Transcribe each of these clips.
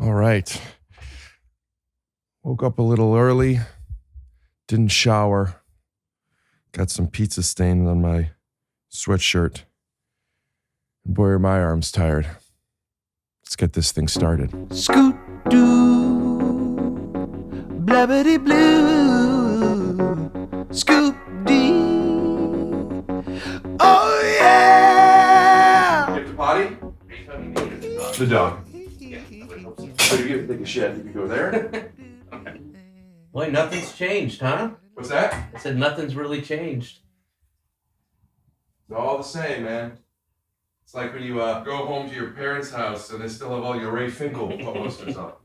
All right. Woke up a little early. Didn't shower. Got some pizza stain on my sweatshirt. And boy, are my arms tired. Let's get this thing started. Scoot doo, blabbity blue, scoop dee. Oh yeah! You have to potty? The dog. So you take a shit, you can go there. Boy, nothing's changed, huh? What's that? I said nothing's really changed. It's all the same, man. It's like when you go home to your parents' house and they still have all your Ray Finkel posters up.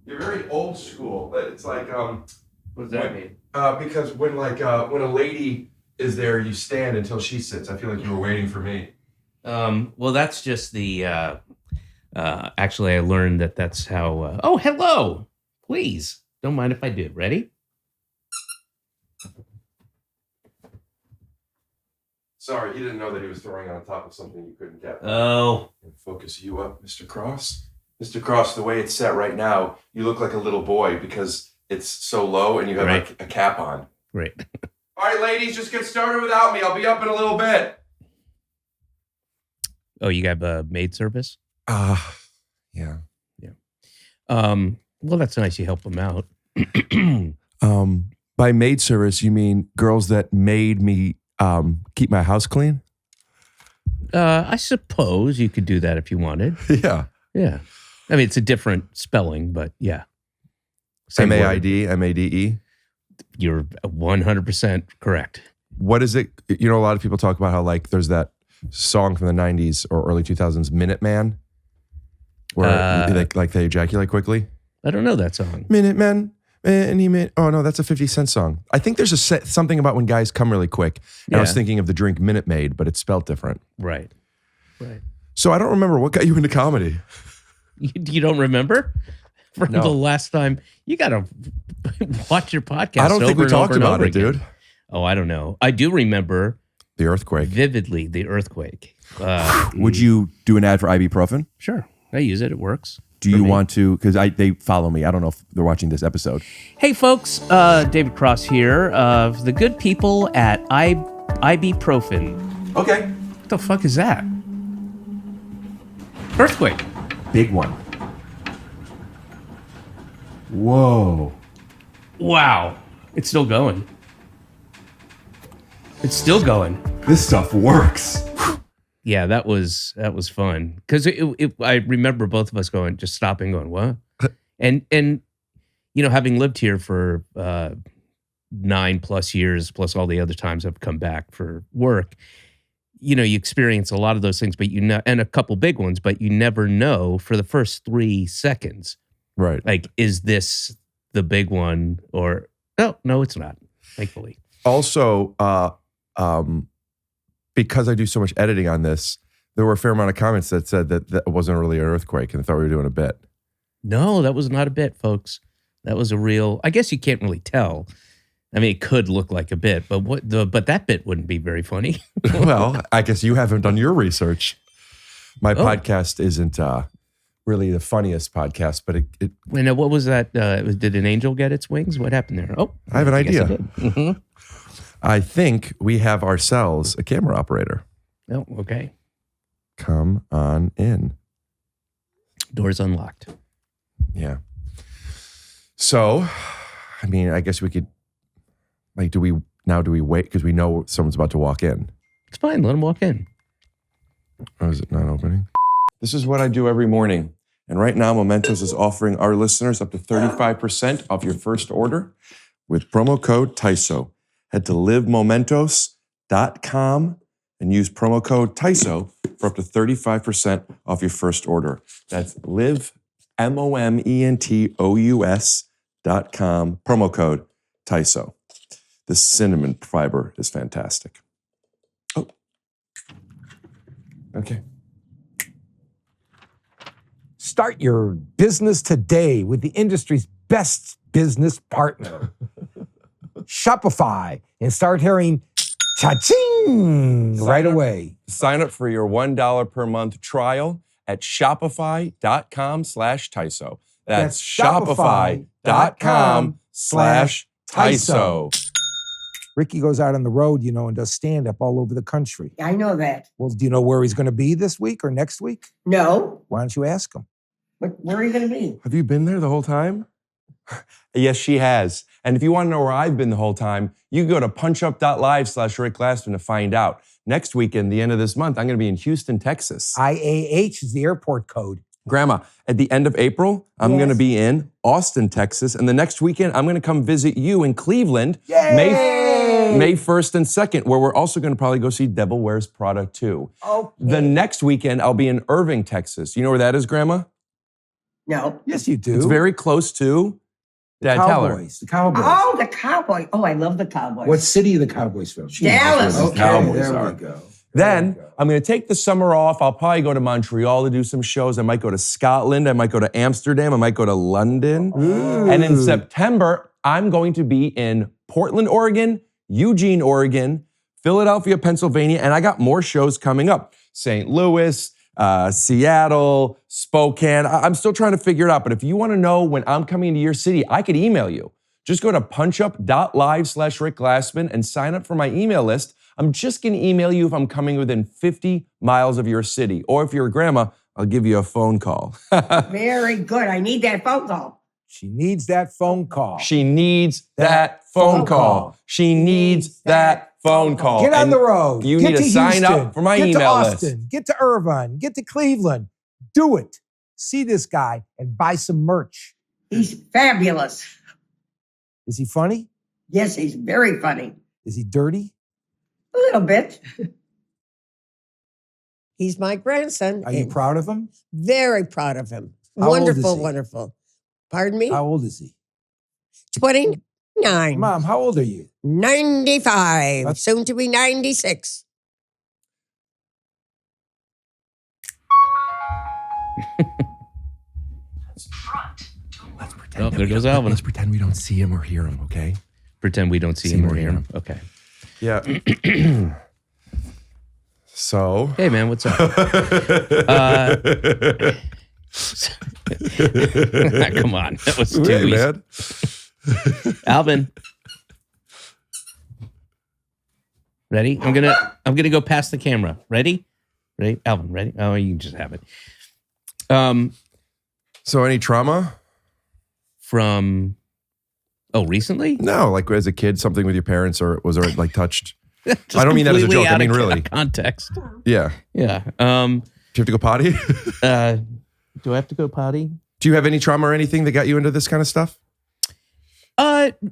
You're very old school. It's like What does that mean? because when a lady is there, you stand until she sits. I feel like you were waiting for me. Well, that's just the. Actually, I learned that's how. Oh, hello! Please, don't mind if I do. Ready? Sorry, he didn't know that he was throwing on top of something you couldn't get. Oh. Focus you up, Mr. Cross. Mr. Cross, the way it's set right now, you look like a little boy because it's so low and you have Right. a cap on. Great. All right, ladies, just get started without me. I'll be up in a little bit. Oh, you got maid service? Yeah. Well, that's nice. You help them out. By maid service, you mean girls that made me keep my house clean? I suppose you could do that if you wanted. Yeah. Yeah. I mean, it's a different spelling, but yeah. Same word. M-A-I-D, M-A-D-E. You're 100% correct. What is it? You know, a lot of people talk about how like there's that song from the 90s or early 2000s, Minuteman, where they ejaculate quickly. I don't know that song. Minuteman. Oh no, that's a 50 Cent song. I think there's something about when guys come really quick. And I was thinking of the drink Minute Maid, but it's spelled different. Right. So I don't remember what got you into comedy. You don't remember? From No. the last time, you got to watch your podcast. I don't think we talked about it, dude. Oh, I don't know. I do remember The earthquake. vividly the earthquake. Would you do an ad for ibuprofen? Sure. I use it. It works. Do you want to? Because they follow me. I don't know if they're watching this episode. Hey, folks. David Cross here of the good people at ibuprofen. Okay. What the fuck is that? Earthquake. Big one. Whoa. Wow. It's still going. It's still going. This stuff works. Yeah, that was fun because I remember both of us just stopping, going, what? and you know, having lived here for 9+ years, plus all the other times I've come back for work, you know, you experience a lot of those things, but and a couple big ones, but you never know for the first 3 seconds, Right. like, is this the big one or no, it's not. Thankfully. Also, because I do so much editing on this, there were a fair amount of comments that said that wasn't really an earthquake and thought we were doing a bit. No, that was not a bit, folks. That was a real. I guess you can't really tell. I mean, it could look like a bit, but but that bit wouldn't be very funny. Well, I guess you haven't done your research. My podcast isn't really the funniest podcast, but it And what was that? Did an angel get its wings? What happened there? Oh, I have an idea. Mm-hmm. I think we have ourselves a camera operator. Oh, okay. Come on in. Door's unlocked. Yeah. So, I mean, I guess we could, like, do we wait? Because we know someone's about to walk in. It's fine. Let him walk in. Oh, is it not opening? This is what I do every morning. And right now, Mementos is offering our listeners up to 35% off your first order with promo code TYSO. Head to livemomentos.com and use promo code TYSO for up to 35% off your first order. That's livemomentos.com, promo code TYSO. The cinnamon fiber is fantastic. Oh. Okay. Start your business today with the industry's best business partner, Shopify, and start hearing cha-ching right away. Sign up for your $1 per month trial at shopify.com/TYSO. That's shopify.com/TYSO. shopify.com/TYSO. Ricky goes out on the road, and does stand-up all over the country. I know that. Well, do you know where he's going to be this week or next week? No. Why don't you ask him? Where are you going to be? Have you been there the whole time? Yes, she has. And if you want to know where I've been the whole time, you can go to punchup.live/Rick Glassman to find out. Next weekend, the end of this month, I'm going to be in Houston, Texas. IAH is the airport code. Grandma, at the end of April, I'm going to be in Austin, Texas. And the next weekend, I'm going to come visit you in Cleveland, May 1st and 2nd, where we're also going to probably go see Devil Wears Prada 2. Okay. The next weekend, I'll be in Irving, Texas. You know where that is, Grandma? No. Yes, you do. It's very close to Dad, tell her. Cowboys. The Cowboys. Oh, the Cowboys. Oh, I love the Cowboys. What city are the Cowboys from? Dallas. Okay, Cowboys there are. we go. Then I'm going to take the summer off. I'll probably go to Montreal to do some shows. I might go to Scotland. I might go to Amsterdam. I might go to London. Ooh. And in September, I'm going to be in Portland, Oregon, Eugene, Oregon, Philadelphia, Pennsylvania, and I got more shows coming up. St. Louis, Seattle, Spokane. I'm still trying to figure it out. But if you want to know when I'm coming to your city, I could email you. Just go to punchup.live/Rick Glassman and sign up for my email list. I'm just going to email you if I'm coming within 50 miles of your city. Or if you're a grandma, I'll give you a phone call. Very good. I need that phone call. She needs that phone call. She needs that phone call. She needs that phone call. Get on And the road. You Get need to to sign Houston. up for my Get email to Austin. list. Get to Irvine. Get to Cleveland. Do it. See this guy and buy some merch. He's fabulous. Is he funny? Yes, he's very funny. Is he dirty? A little bit. He's my grandson. Are you and proud of him? Very proud of him. How old is Wonderful, he? wonderful. Pardon me? How old is he? 29. Mom, how old are you? 95. That's- Soon to be 96. Oh, there goes Alvin. Let's pretend we don't see him or hear him, okay? Pretend we don't see him or hear him. Okay. Yeah. So. Hey, man, what's up? Come on. That was too Hey, easy. man. Alvin. Ready? I'm gonna go past the camera. Ready? Ready? Alvin, ready? Oh, you can just have it. So any trauma? Recently? No, like as a kid, something with your parents, or was it like touched? Just I don't mean that as a completely joke. I out mean of really. context. Yeah. Yeah. Do you have to go potty? Do I have to go potty? Do you have any trauma or anything that got you into this kind of stuff?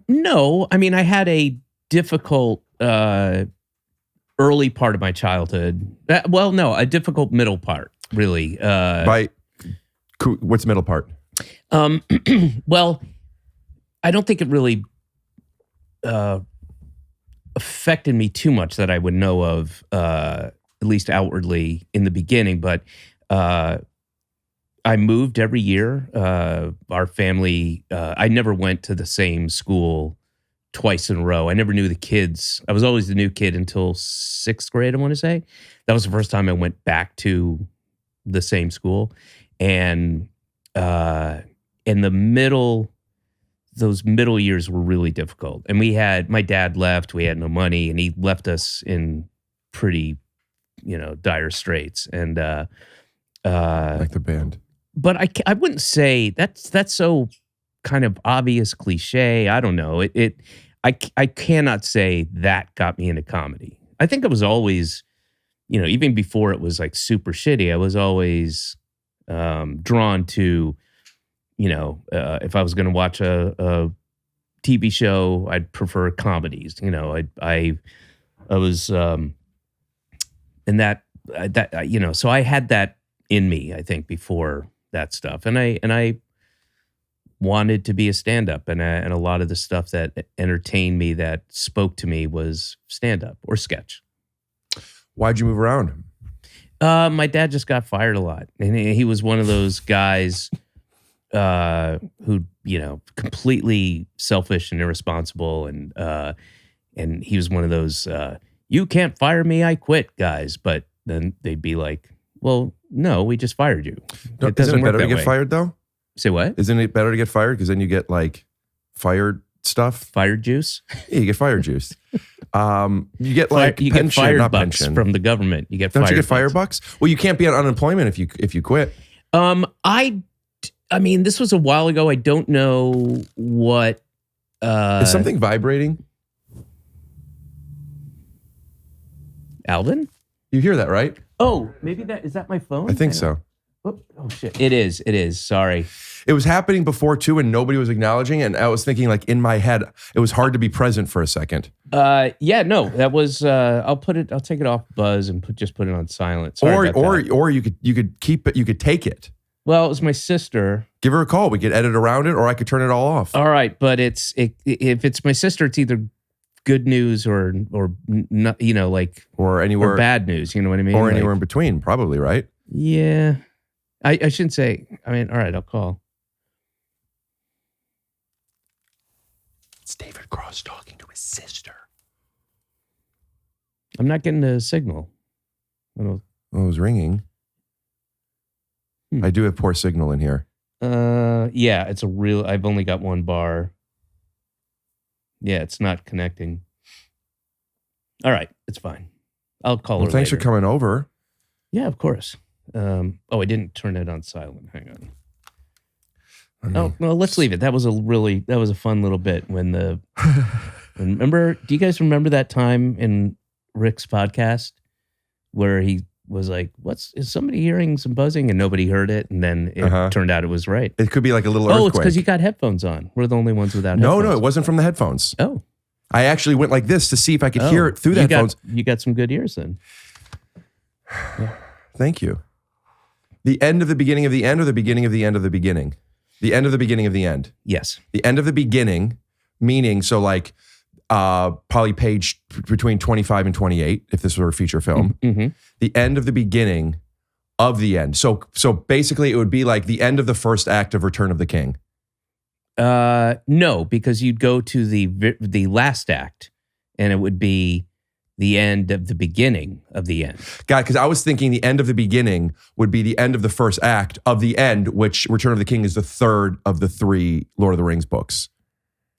No. I mean, I had a difficult early part of my childhood. A difficult middle part, really. What's the middle part? Well, I don't think it really affected me too much that I would know of, at least outwardly in the beginning. But I moved every year. Our family, I never went to the same school twice in a row. I never knew the kids. I was always the new kid until 6th grade, I want to say. That was the first time I went back to the same school. And in the middle, those middle years were really difficult. And my dad left, we had no money, and he left us in pretty, dire straits. And Like the band. but I wouldn't say that's so kind of obvious cliche. I don't know. I cannot say that got me into comedy. I think I was always, even before it was like super shitty, I was always drawn to, if I was going to watch a TV show, I'd prefer comedies. I was in that so I had that in me, I think, before that stuff, and I wanted to be a stand-up, and a lot of the stuff that entertained me, that spoke to me, was stand-up or sketch. Why'd you move around? My dad just got fired a lot, and he was one of those guys who, completely selfish and irresponsible, and he was one of those "you can't fire me, I quit" guys. But then they'd be like, Well, no, we just fired you. Isn't it better to that get way. fired though? Say what? Isn't it better to get fired because then you get like fired stuff? Fired juice? Yeah, you get fired juice. You get like you pension, get fired not bucks pension. from the government. You get Don't fired you get fire bucks. bucks? Well, you can't be on unemployment if you quit. I mean, this was a while ago. I don't know what. Is something vibrating? Alvin? You hear that, right? Oh, maybe is that my phone? I think so. Oh shit! It is. Sorry. It was happening before too, and nobody was acknowledging. And I was thinking, like in my head, it was hard to be present for a second. Yeah, no, that was. I'll take it off buzz and just put it on silent. Sorry about that. Or you could keep it. You could take it. Well, it was my sister. Give her a call. We could edit around it, or I could turn it all off. All right, but if it's my sister, it's either good news or not, like or anywhere or bad news. You know what I mean? Or anywhere in between, probably, right? Yeah, I shouldn't say. I mean, all right, I'll call. It's David Cross talking to his sister. I'm not getting a signal. Well, it was ringing. I do have poor signal in here. Yeah, it's a real. I've only got one bar. Yeah, it's not connecting. All right, it's fine. I'll call her. Thanks later. for coming over. Yeah, of course. I didn't turn it on silent. Hang on. Oh, well, let's leave it. That was a fun little bit when remember, do you guys remember that time in Rick's podcast where he was like, is somebody hearing some buzzing? And nobody heard it. And then it turned out it was right. It could be like a little earthquake. Oh, it's because you got headphones on. We're the only ones without No, headphones. it wasn't from the headphones. Oh. I actually went like this to see if I could hear it through the headphones. You got some good ears then. Yeah. Thank you. The end of the beginning of the end or the beginning of the end of the beginning? The end of the beginning of the end. Yes. The end of the beginning, meaning so like probably page between 25 and 28, if this were a feature film. Mm-hmm. The end of the beginning of the end. So basically it would be like the end of the first act of Return of the King. No, because you'd go to the last act and it would be the end of the beginning of the end. God, because I was thinking the end of the beginning would be the end of the first act of the end, which Return of the King is the third of the 3 Lord of the Rings books.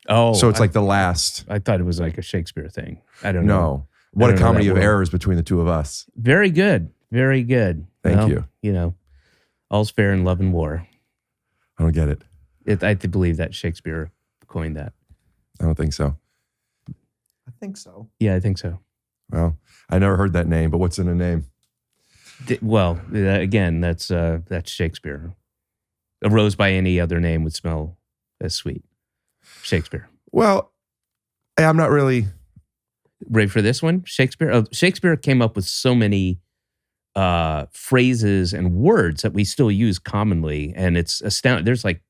Oh. So it's like the last. I thought it was like a Shakespeare thing. I don't know. No. What a comedy of errors between the two of us. Very good. Very good. Thank you. You know, all's fair in love and war. I don't get it. I believe that Shakespeare coined that. I don't think so. I think so. Yeah, I think so. Well, I never heard that name, but what's in a name? Again, that's Shakespeare. A rose by any other name would smell as sweet. Shakespeare. Well, I'm not really ready for this one. Shakespeare came up with so many phrases and words that we still use commonly, and it's astounding. There's like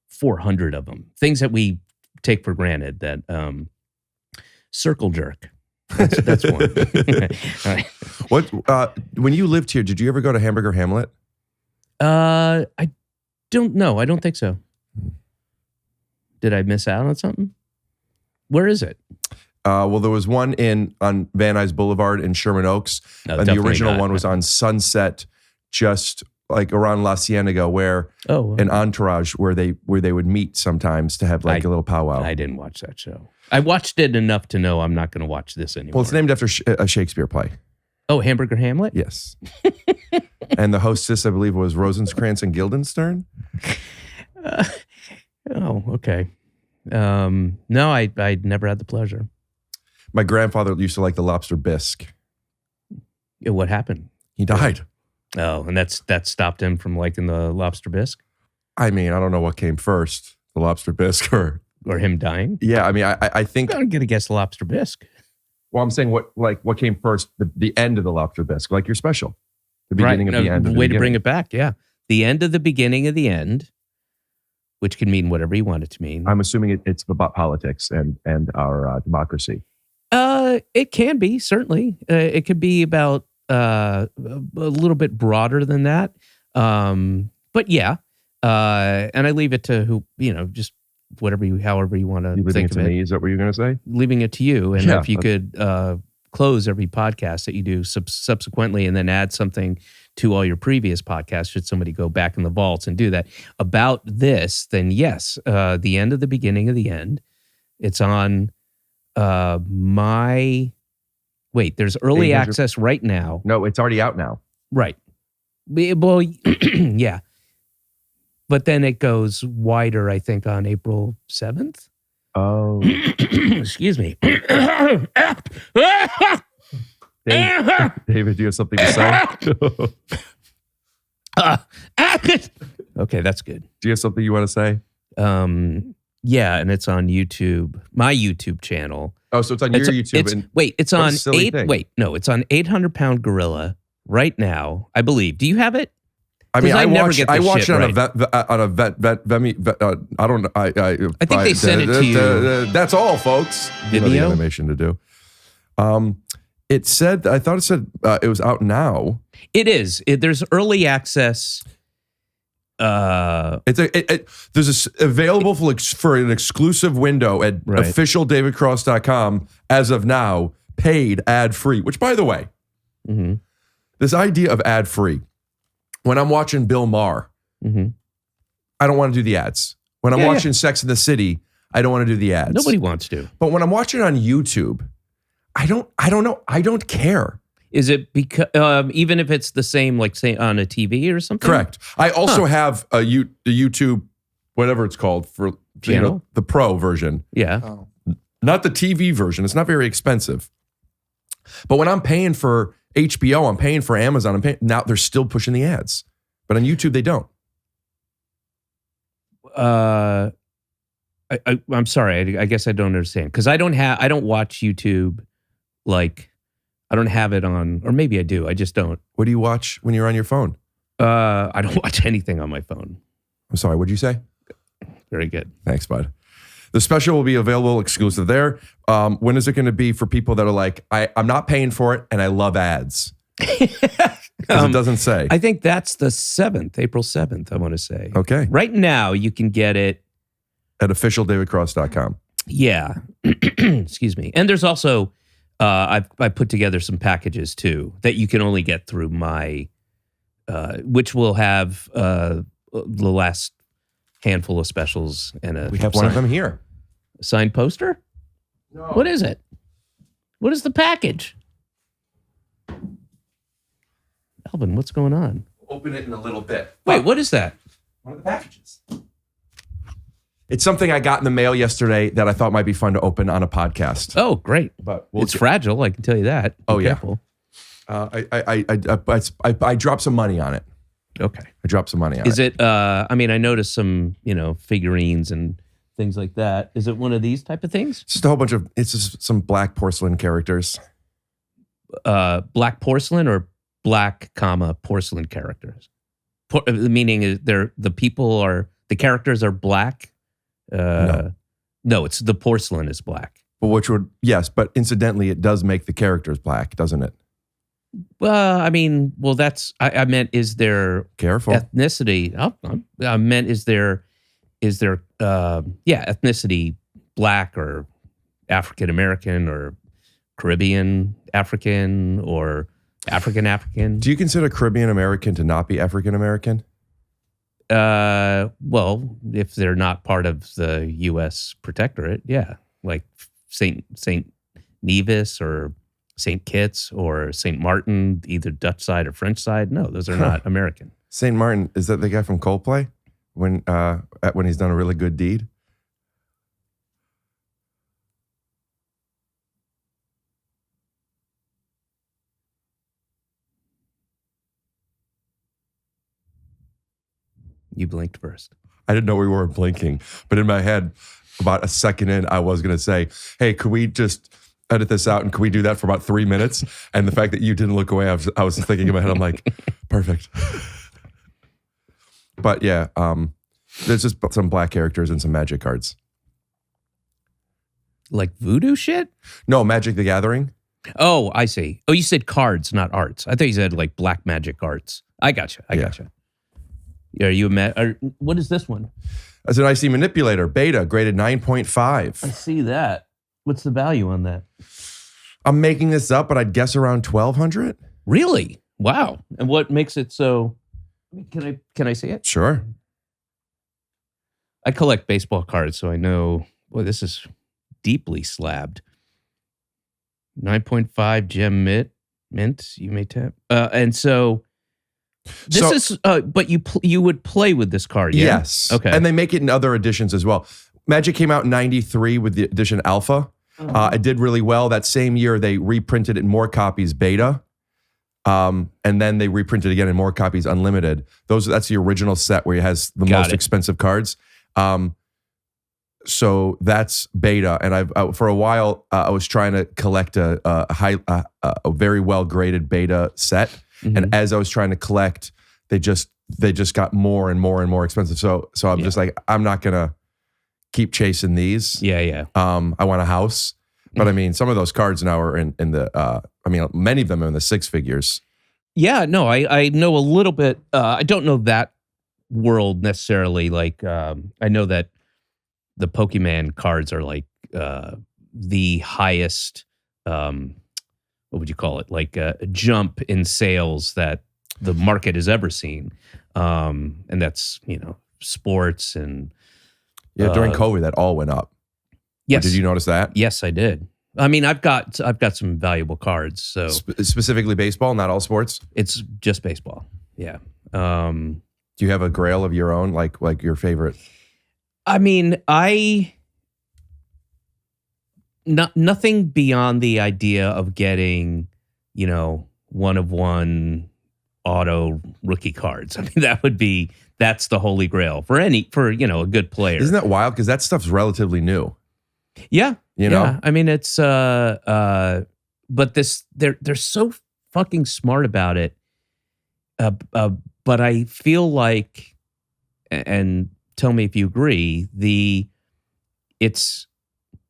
400 of them. Things that we take for granted. That circle jerk. That's one. Right. What when you lived here, did you ever go to Hamburger Hamlet? I don't know. I don't think so. Did I miss out on something? Where is it? Well, there was one on Van Nuys Boulevard in Sherman Oaks, No, and the original one was on Sunset, just like around La Cienega, where an Entourage, where they would meet sometimes to have like a little powwow. I didn't watch that show. I watched it enough to know I'm not going to watch this anymore. Well, it's named after a Shakespeare play. Oh, Hamburger Hamlet? Yes. And the hostess, I believe, was Rosencrantz and Guildenstern. Oh, okay. No, I never had the pleasure. My grandfather used to like the lobster bisque. Yeah, what happened? He died. Oh, and that stopped him from liking the lobster bisque? I mean, I don't know what came first, the lobster bisque or him dying? Yeah, I mean, I think I'm going to guess lobster bisque. Well, I'm saying what came first, the end of the lobster bisque, like your special. The beginning of the end. Way to bring it back, yeah. The end of the beginning of the end, which can mean whatever you want it to mean. I'm assuming it's about politics and our democracy. It can be, certainly. It could be about a little bit broader than that. But yeah. And I leave it to who, just however you want to think of it. Leaving it to me, is that what you're going to say? Leaving it to you. And Yeah. if you could close every podcast that you do subsequently and then add something to all your previous podcasts, should somebody go back in the vaults and do that. About this, then yes, the end of the beginning of the end. It's on my... Wait, there's early 800 access right now. No, it's already out now. Right. Well, yeah. But then it goes wider, I think, on April 7th. Oh. Excuse me. David, do you have something to say? Okay, that's good. Do you have something you want to say? Yeah, and it's on YouTube, my YouTube channel. Oh, so it's on your YouTube. It's what a on silly thing. it's on 800 Pound Gorilla right now, I believe. Do you have it? I mean, 'Cause I never watch get it this on shit a right. I don't. I think they sent it to you. That's all, folks. You know the Vimeo? animation to do. It said. I thought it said it was out now. It is. There's early access. There's available for an exclusive window at Right. officialdavidcross.com as of now, paid ad free. Which, by the way, Mhm. this idea of ad free. When I'm watching Bill Maher, Mhm. I don't want to do the ads. When I'm Yeah, watching Sex in the City, I don't want to do the ads. Nobody wants to. But when I'm watching on YouTube, I don't know. I don't care. Is it because even if it's the same, like say on a TV or something? Correct. I also have the YouTube, whatever it's called, for Channel? the pro version, Yeah. not the TV version. It's not very expensive. But when I'm paying for HBO, I'm paying for Amazon. Now they're still pushing the ads, but on YouTube they don't. I'm sorry. I guess I don't understand because I don't watch YouTube. Like, I don't have it on, or maybe I do. I just don't. What do you watch when you're on your phone? I don't watch anything on my phone. I'm sorry. What'd you say? Very good. Thanks, bud. The special will be available exclusive there. When is it going to be for people that are like, I'm not paying for it and I love ads? Because it doesn't say. I think that's the 7th, April 7th, I want to say. Okay. Right now, you can get it. At officialdavidcross.com. Yeah. Excuse me. And there's also, I put together some packages too that you can only get through my, which will have the last handful of specials and We have one of them here. signed poster. No. What is it? What is the package? Alvin, what's going on? Open it in a little bit. Wait, what is that? One of the packages. It's something I got in the mail yesterday that I thought might be fun to open on a podcast. Oh, great. But It's fragile, I can tell you that. Be Oh, yeah. careful. I dropped some money on it. Okay. I dropped some money on Is it. it, I mean, I noticed some, figurines and things like that. Is it one of these type of things? It's just a whole bunch of, it's just some black porcelain characters. Black porcelain or black, porcelain characters? Meaning is the characters are black? No, it's the porcelain is black. But which would, yes, but incidentally, it does make the characters black, doesn't it? Well, I mean, that's, I meant, is there Careful. ethnicity? I meant, is there, ethnicity, black or African American or Caribbean African or African? Do you consider Caribbean American to not be African American? Well, if they're not part of the U.S. protectorate, yeah, like Saint Nevis or Saint Kitts or Saint Martin, either Dutch side or French side. No, those are not American. Saint Martin, is that the guy from Coldplay? When he's done a really good deed? You blinked first. I didn't know we weren't blinking, but in my head, about a second in, I was going to say, hey, could we just edit this out and could we do that for about 3 minutes? And the fact that you didn't look away, I was thinking in my head, I'm like, perfect. But yeah, there's just some black characters and some magic cards. Like voodoo shit? No, Magic the Gathering. Oh, I see. Oh, you said cards, not arts. I thought you said like black magic arts. I gotcha. Are you what is this one? As an IC manipulator, beta, graded 9.5. I see that. What's the value on that? I'm making this up, but I'd guess around 1,200. Really? Wow. And what makes it so? Can I see it? Sure. I collect baseball cards, so I know. Boy, this is deeply slabbed. 9.5 gem mint. You may tap. And so this is. But you would play with this card, yeah? Yes. Okay. And they make it in other editions as well. Magic came out in 93 with the edition Alpha. It did really well. That same year, they reprinted it in more copies Beta. And then they reprinted again in more copies Unlimited. That's the original set where it has the most expensive cards. So that's Beta. And for a while, I was trying to collect a very well graded Beta set. Mm-hmm. And as I was trying to collect, they just got more and more and more expensive. So I'm just like, I'm not gonna keep chasing these. Yeah. I want a house. But I mean, some of those cards now are in the many of them are in the six figures. Yeah, no, I know a little bit. I don't know that world necessarily. Like, I know that the Pokemon cards are like the highest, what would you call it? Like a jump in sales that the market has ever seen. And that's, sports and... Yeah, during COVID, that all went up. Yes. Did you notice that? Yes, I did. I mean, I've got some valuable cards. So specifically baseball, not all sports. It's just baseball. Yeah. Do you have a grail of your own, like your favorite? I mean, nothing beyond the idea of getting, one of one auto rookie cards. I mean, that's the holy grail for a good player. Isn't that wild? Because that stuff's relatively new. Yeah. Yeah. I mean, it's but they're so fucking smart about it. But I feel like, and tell me if you agree,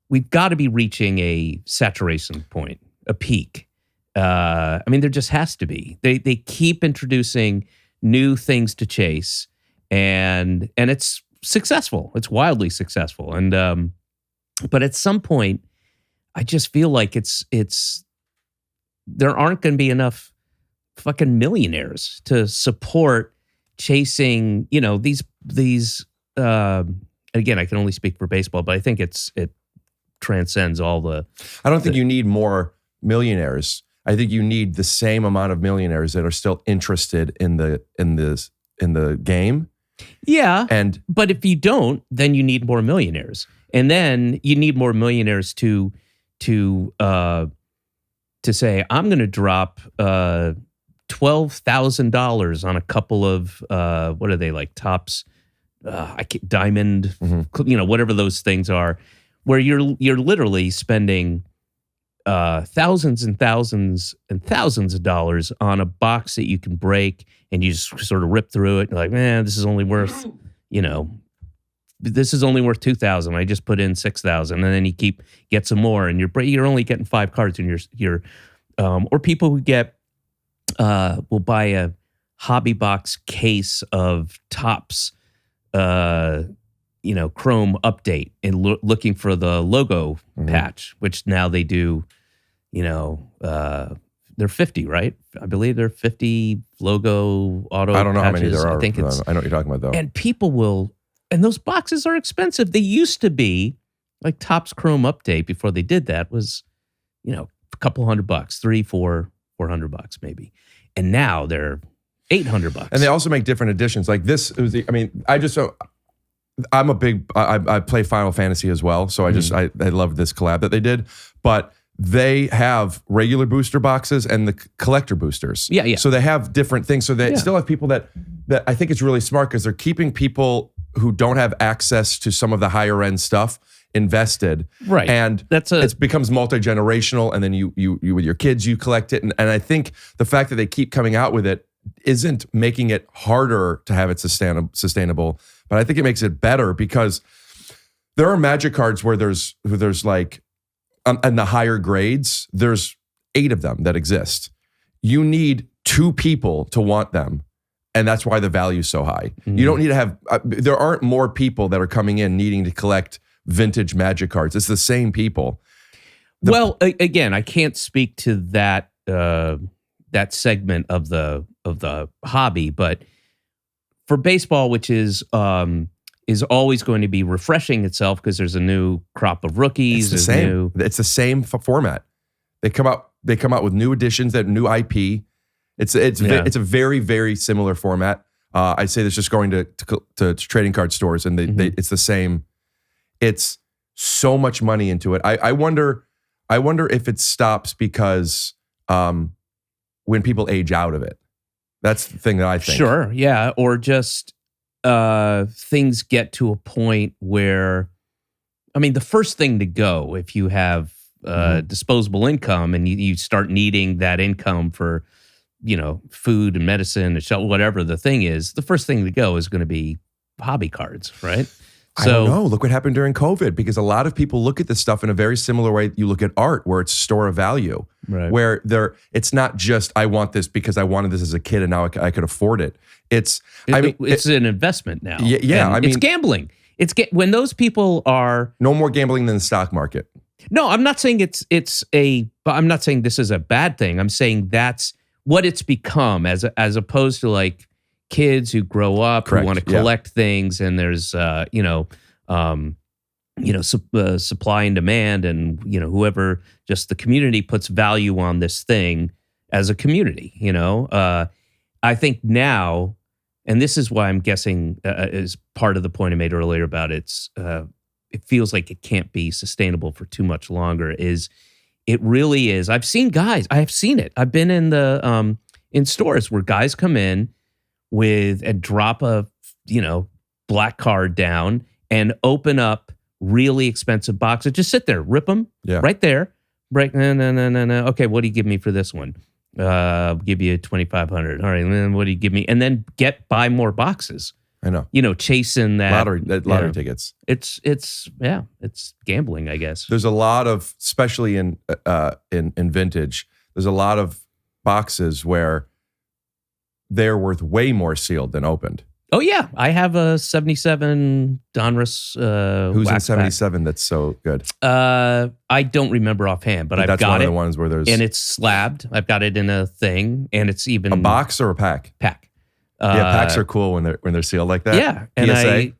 we've got to be reaching a saturation point, a peak. I mean, there just has to be. They keep introducing new things to chase, and it's successful. It's wildly successful. And but at some point, I just feel like there aren't going to be enough fucking millionaires to support chasing, these again, I can only speak for baseball, but I think it transcends all the... I don't think you need more millionaires. I think you need the same amount of millionaires that are still interested in the game. Yeah. And but if you don't, then you need more millionaires. And then you need more millionaires to say, I'm going to drop $12,000 on a couple of what are they, like Tops, diamond, whatever those things are, where you're literally spending thousands and thousands and thousands of dollars on a box that you can break, and you just sort of rip through it. And like, man, this is only worth, this is only worth $2,000. I just put in $6,000, and then you get some more, and you're only getting 5 cards, and you're or people who will buy a hobby box case of Tops, chrome update and looking for the logo patch, which now they do, they're 50, right? I believe they're 50 logo auto patches. I don't know how many there are. I think I know what you're talking about, though. And people will, and those boxes are expensive. They used to be like Topps Chrome Update before they did that was, a couple $100, $300-$400 maybe. And now they're $800. And they also make different editions. Like this, I'm a big, I play Final Fantasy as well. So I love this collab that they did. But they have regular booster boxes and the collector boosters. Yeah. So they have different things. So they still have people that I think it's really smart because they're keeping people who don't have access to some of the higher end stuff invested. Right. And it becomes multi-generational, and then you with your kids, you collect it. And I think the fact that they keep coming out with it isn't making it harder to have it sustainable, but I think it makes it better because there are Magic cards where there's like, and the higher grades, there's 8 of them that exist. You need 2 people to want them. And that's why the value is so high. You don't need to have, there aren't more people that are coming in needing to collect vintage Magic cards. It's the same people. Well, again, I can't speak to that that segment of the hobby. But for baseball, which is always going to be refreshing itself because there's a new crop of rookies. It's the same. It's the same format. They come out with new additions, that new IP. It's a very, very similar format. I'd say that's just going to trading card stores, and it's the same. It's so much money into it. I wonder if it stops because when people age out of it. That's the thing that I think. Sure, yeah, or just things get to a point where, I mean, the first thing to go if you have disposable income and you start needing that income for, food and medicine and shelter, whatever the thing is, the first thing to go is going to be hobby cards, right? I don't know. Look what happened during COVID, because a lot of people look at this stuff in a very similar way you look at art, where it's store of value, right? Where it's not just I want this because I wanted this as a kid and now I could afford it. It's an investment now. Yeah. It's gambling. When those people are no more gambling than the stock market. No, I'm not saying I'm not saying this is a bad thing. I'm saying that's what it's become, as opposed to like kids who grow up Correct. who want to collect things, and there's supply and demand, and whoever, just the community puts value on this thing as a community. I think now, and this is why I'm guessing is part of the point I made earlier about it feels like it can't be sustainable for too much longer. It really is. I've seen guys. I have seen it. I've been in the in stores where guys come in and drop a black card down and open up really expensive boxes. Just sit there, rip them right there. Break. No. Okay, what do you give me for this one? Give you $2,500. All right, and then what do you give me? And then buy more boxes. I know. Chasing that lottery tickets. It's gambling, I guess. There's a lot of, especially in vintage, there's a lot of boxes where they're worth way more sealed than opened. Oh yeah, I have a 77 Donruss. Who's in 77 that's so good? I don't remember offhand, but I've that's got one it. Of the ones where there's, and it's slabbed. I've got it in a thing, and it's even a box or a pack. Pack. Packs are cool when they're sealed like that. Yeah,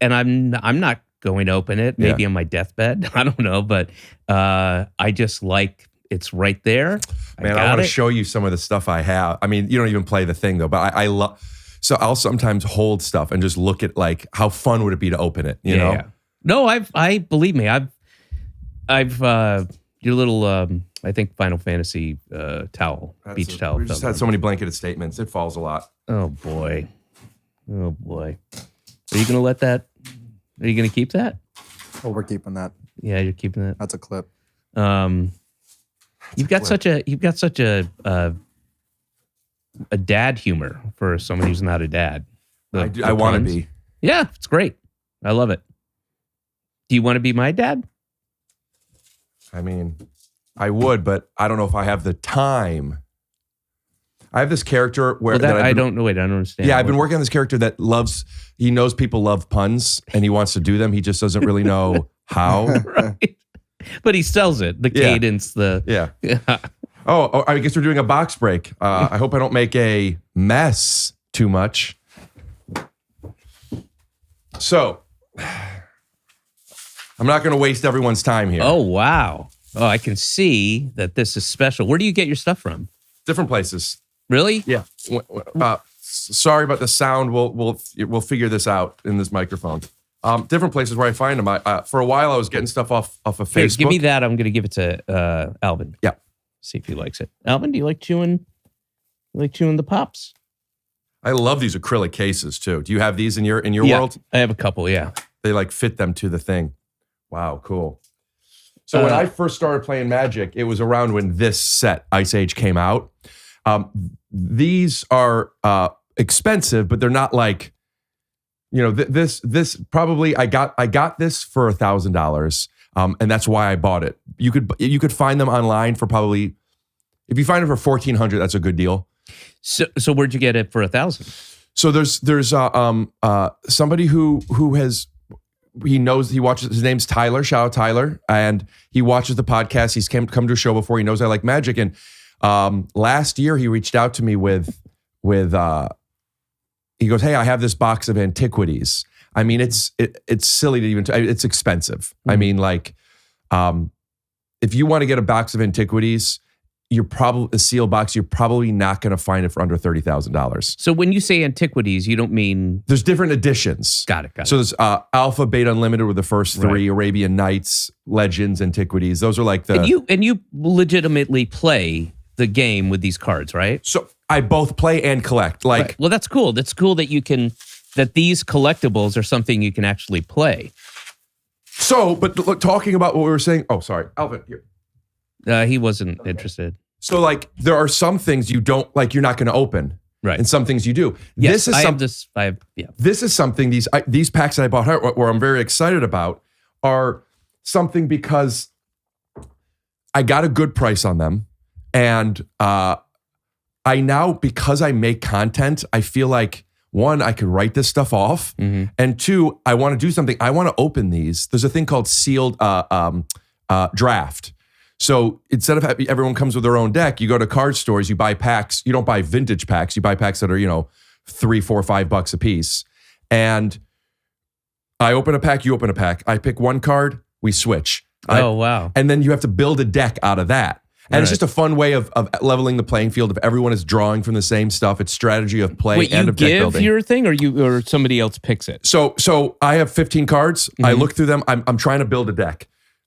and I'm not going to open it. Maybe on my deathbed. I don't know, but I just like it's right there. Man, I want to show you some of the stuff I have. I mean, you don't even play the thing though, but I love. So I'll sometimes hold stuff and just look at like how fun would it be to open it. You know? Yeah. No, I believe me. I've your little I think Final Fantasy towel, beach towel. We just had so many blanketed statements. It falls a lot. Oh boy. Are you gonna let that? Are you gonna keep that? Oh, we're keeping that. Yeah, you're keeping that. That's a clip. You've got such a dad humor for someone who's not a dad. I want to be. Yeah, it's great. I love it. Do you want to be my dad? I mean, I would, but I don't know if I have the time. I have this character where I don't know. Wait, I don't understand. Yeah, I've been working on this character that he knows people love puns and he wants to do them. He just doesn't really know how. Right. But he sells it. The cadence, Yeah. Oh, I guess we're doing a box break. I hope I don't make a mess too much. So, I'm not going to waste everyone's time here. Oh, wow. Oh, I can see that this is special. Where do you get your stuff from? Different places. Really? Yeah. Sorry about the sound. We'll figure this out in this microphone. Different places where I find them. For a while, I was getting stuff off of Facebook. Here, give me that. I'm going to give it to Alvin. Yeah. See if he likes it. Alvin, do you like chewing? You like chewing the pops? I love these acrylic cases too. Do you have these in your Yeah, world? I have a couple. Yeah. They like fit them to the thing. Wow, cool. So when I first started playing Magic, it was around when this set, Ice Age, came out. These are expensive, but they're not like, this probably I got this for $1,000, and that's why I bought it. You could find them online for probably, if you find it for $1,400, that's a good deal. So where'd you get it for $1,000? So there's somebody who watches, his name's Tyler, shout out Tyler, and he watches the podcast. He's come to a show before. He knows I like Magic, and Last year, he reached out to me with he goes, hey, I have this box of antiquities. I mean, it's silly to even, it's expensive. I mean, like, if you want to get a box of antiquities, you're probably a sealed box. You're probably not going to find it for under $30,000. So when you say antiquities, you don't mean There's different editions. Got it. So there's Alpha, Beta, Unlimited were the first three. Right. Arabian Nights, Legends, Antiquities. Those are like the. And you legitimately play the game with these cards, right? So I both play and collect. Like, Right. Well, that's cool. That's cool that that these collectibles are something you can actually play. so, but look, talking about what we were saying. Oh, sorry, Alvin. Here. He wasn't interested. So, like, there are some things you don't like. You're not going to open, Right. and some things you do. Yes, This is I something. have this. I have, yeah. This is something. These packs that I bought, where I'm very excited about, are something because I got a good price on them, and I now, because I make content, I feel like, one, I could write this stuff off, and two, I want to do something. I want to open these. There's a thing called sealed draft. So instead of everyone comes with their own deck, you go to card stores, you buy packs. You don't buy vintage packs. You buy packs that are, $3, $4, $5 a piece. And I open a pack, you open a pack. I pick one card, we switch. Oh, wow. And then you have to build a deck out of that. And it's Right. just a fun way of leveling the playing field. If everyone is drawing from the same stuff, it's strategy of play Wait, and you of deck give building. your thing, or somebody else picks it? So I have 15 cards. I look through them. I'm trying to build a deck.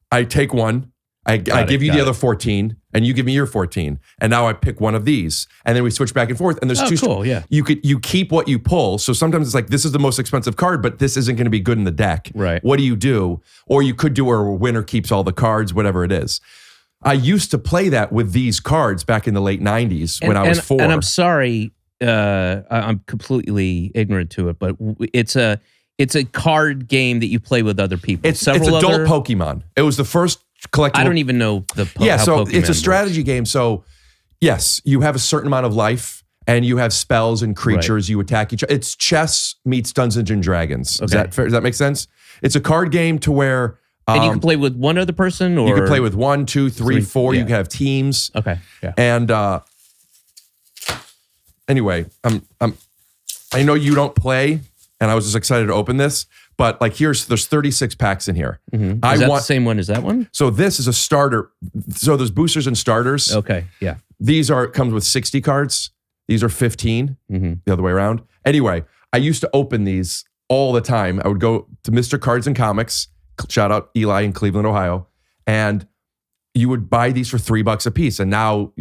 I take one. I give you the other 14, and you give me your 14. And now I pick one of these, and then we switch back and forth. And there's Oh, two. cool, yeah. You keep what you pull. So sometimes it's like, this is the most expensive card, but this isn't going to be good in the deck. Right. What do you do? Or you could do where a winner keeps all the cards, whatever it is. I used to play that with these cards back in the late 90s when I was 4. And I'm sorry, I'm completely ignorant to it, but it's a card game that you play with other people. It's adult other- Pokemon. It was the first collectible. I don't even know the Yeah, how so Pokemon it's a works. strategy game. So yes, you have a certain amount of life and you have spells and creatures. You attack each other. It's chess meets Dungeons and Dragons. Is Okay. that fair? Does that make sense? It's a card game to where And you can play with one other person, or you can play with 1, 2, 3, 4. yeah. You can have teams. Okay, yeah. And anyway, I know you don't play, and I was just excited to open this. But like, there's 36 packs in here. Is that the same one as that one? So this is a starter. So there's boosters and starters. Okay, yeah. These comes with 60 cards. These are 15, the other way around. Anyway, I used to open these all the time. I would go to Mr. Cards and Comics, shout out Eli in Cleveland, Ohio, and you would buy these for $3 a piece. And now,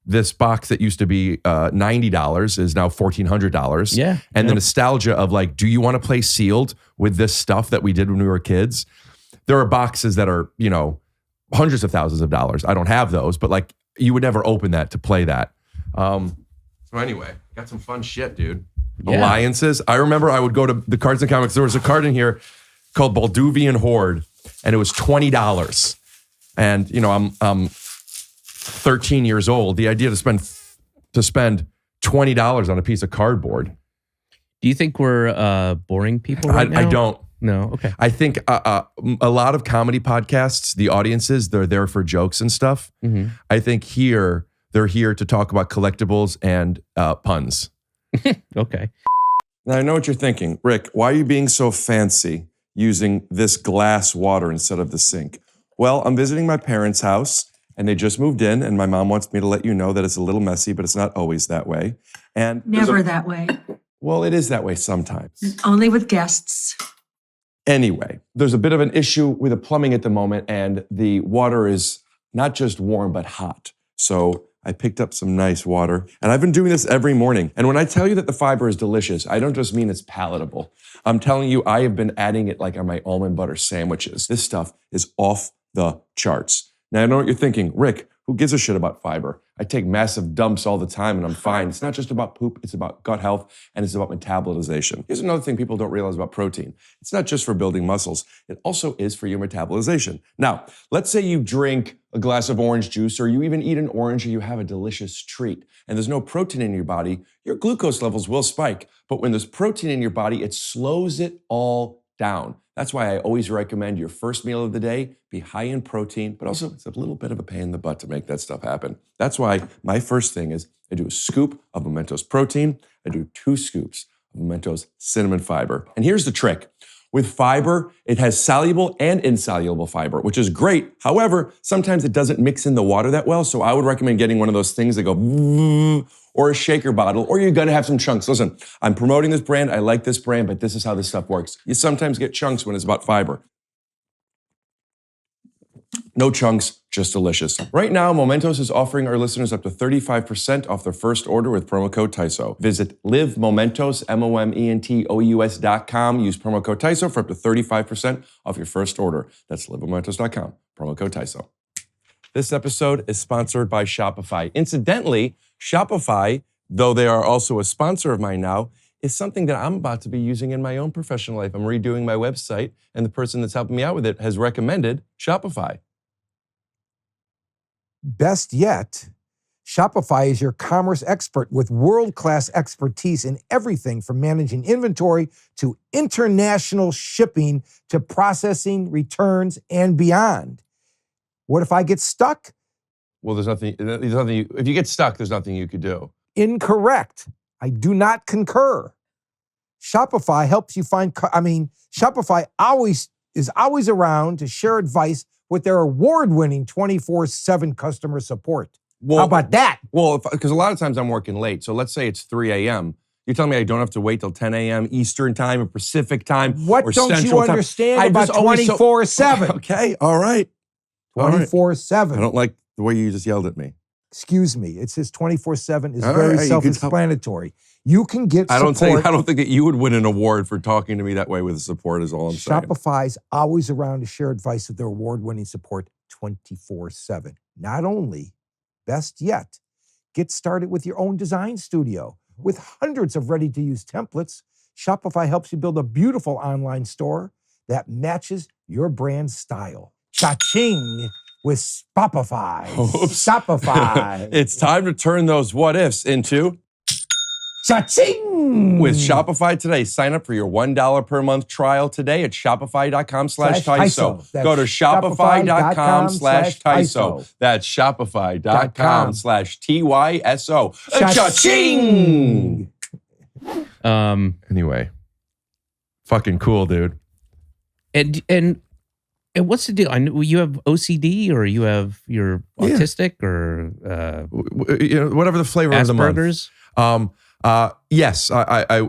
this box that used to be $90 is now $1,400. Yeah. And the nostalgia of like, do you want to play sealed with this stuff that we did when we were kids? There are boxes that are, hundreds of thousands of dollars. I don't have those, but like, you would never open that to play that. So anyway, got some fun shit, dude. Yeah. Alliances. I remember I would go to the Cards and Comics. There was a card in here called Balduvian Horde, and it was $20. And I'm 13 years old. The idea to spend $20 on a piece of cardboard. Do you think we're boring people right now? I don't. No. Okay. I think a lot of comedy podcasts, the audiences, they're there for jokes and stuff. I think they're here to talk about collectibles and puns. Okay. Now, I know what you're thinking. Rick, why are you being so fancy using this glass water instead of the sink? Well, I'm visiting my parents' house, and they just moved in, and my mom wants me to let you know that it's a little messy, but it's not always that way. And Never that way. well, it is that way sometimes. Only with guests. Anyway, there's a bit of an issue with the plumbing at the moment, and the water is not just warm, but hot. So I picked up some nice water, and I've been doing this every morning. And when I tell you that the fiber is delicious, I don't just mean it's palatable. I'm telling you, I have been adding it like on my almond butter sandwiches. This stuff is off the charts. Now, I know what you're thinking. Rick, who gives a shit about fiber? I take massive dumps all the time and I'm fine. It's not just about poop, it's about gut health and it's about metabolization. Here's another thing people don't realize about protein. It's not just for building muscles, it also is for your metabolization. Now, let's say you drink a glass of orange juice or you even eat an orange or you have a delicious treat and there's no protein in your body, your glucose levels will spike. But when there's protein in your body, it slows it all down. That's why I always recommend your first meal of the day be high in protein, but also it's a little bit of a pain in the butt to make that stuff happen. That's why my first thing is I do a scoop of Mementos protein. I do 2 scoops of Mementos cinnamon fiber. And here's the trick. With fiber, it has soluble and insoluble fiber, which is great. However, sometimes it doesn't mix in the water that well, so I would recommend getting one of those things that go or a shaker bottle, or you're gonna have some chunks. Listen, I'm promoting this brand, I like this brand, but this is how this stuff works. You sometimes get chunks when it's about fiber. No chunks, just delicious. Right now, Mementos is offering our listeners up to 35% off their first order with promo code TYSO. Visit livemomentos, momentos.com. Use promo code TYSO for up to 35% off your first order. That's livemomentos.com, promo code TYSO. This episode is sponsored by Shopify. Incidentally, Shopify, though they are also a sponsor of mine now, is something that I'm about to be using in my own professional life. I'm redoing my website, and the person that's helping me out with it has recommended Shopify. Best yet, Shopify is your commerce expert with world-class expertise in everything from managing inventory to international shipping to processing, returns, and beyond. What if I get stuck? Well, there's nothing if you get stuck, there's nothing you could do. Incorrect. I do not concur. Shopify helps you Shopify is always around to share advice with their award-winning 24/7 customer support. Well, how about that? Well, because a lot of times I'm working late. So let's say it's 3 a.m. You're telling me I don't have to wait till 10 a.m. Eastern time or Pacific time What or don't Central you time? understand I'm about just always 24/7? Okay, all right. 24/7. I don't like the way you just yelled at me. Excuse me. It says 24/7 is All very right, you can tell- self-explanatory. You can get I support. don't think that you would win an award for talking to me that way with support is all I'm saying. Shopify's always around to share advice with their award-winning support 24/7. Not only, best yet, get started with your own design studio. With hundreds of ready-to-use templates, Shopify helps you build a beautiful online store that matches your brand's style. Cha-ching with Shopify. Oops. Shopify. It's time to turn those what ifs into Cha-ching! with Shopify today. Sign up for your $1 per month trial today at shopify.com/TYSO. That's Go to shopify.com/TYSO. That's shopify.com/TYSO. Cha-ching! Anyway, fucking cool, dude. And what's the deal? I know you have OCD, or you're autistic, or Whatever the flavor of the month. Asperger's. Yes, I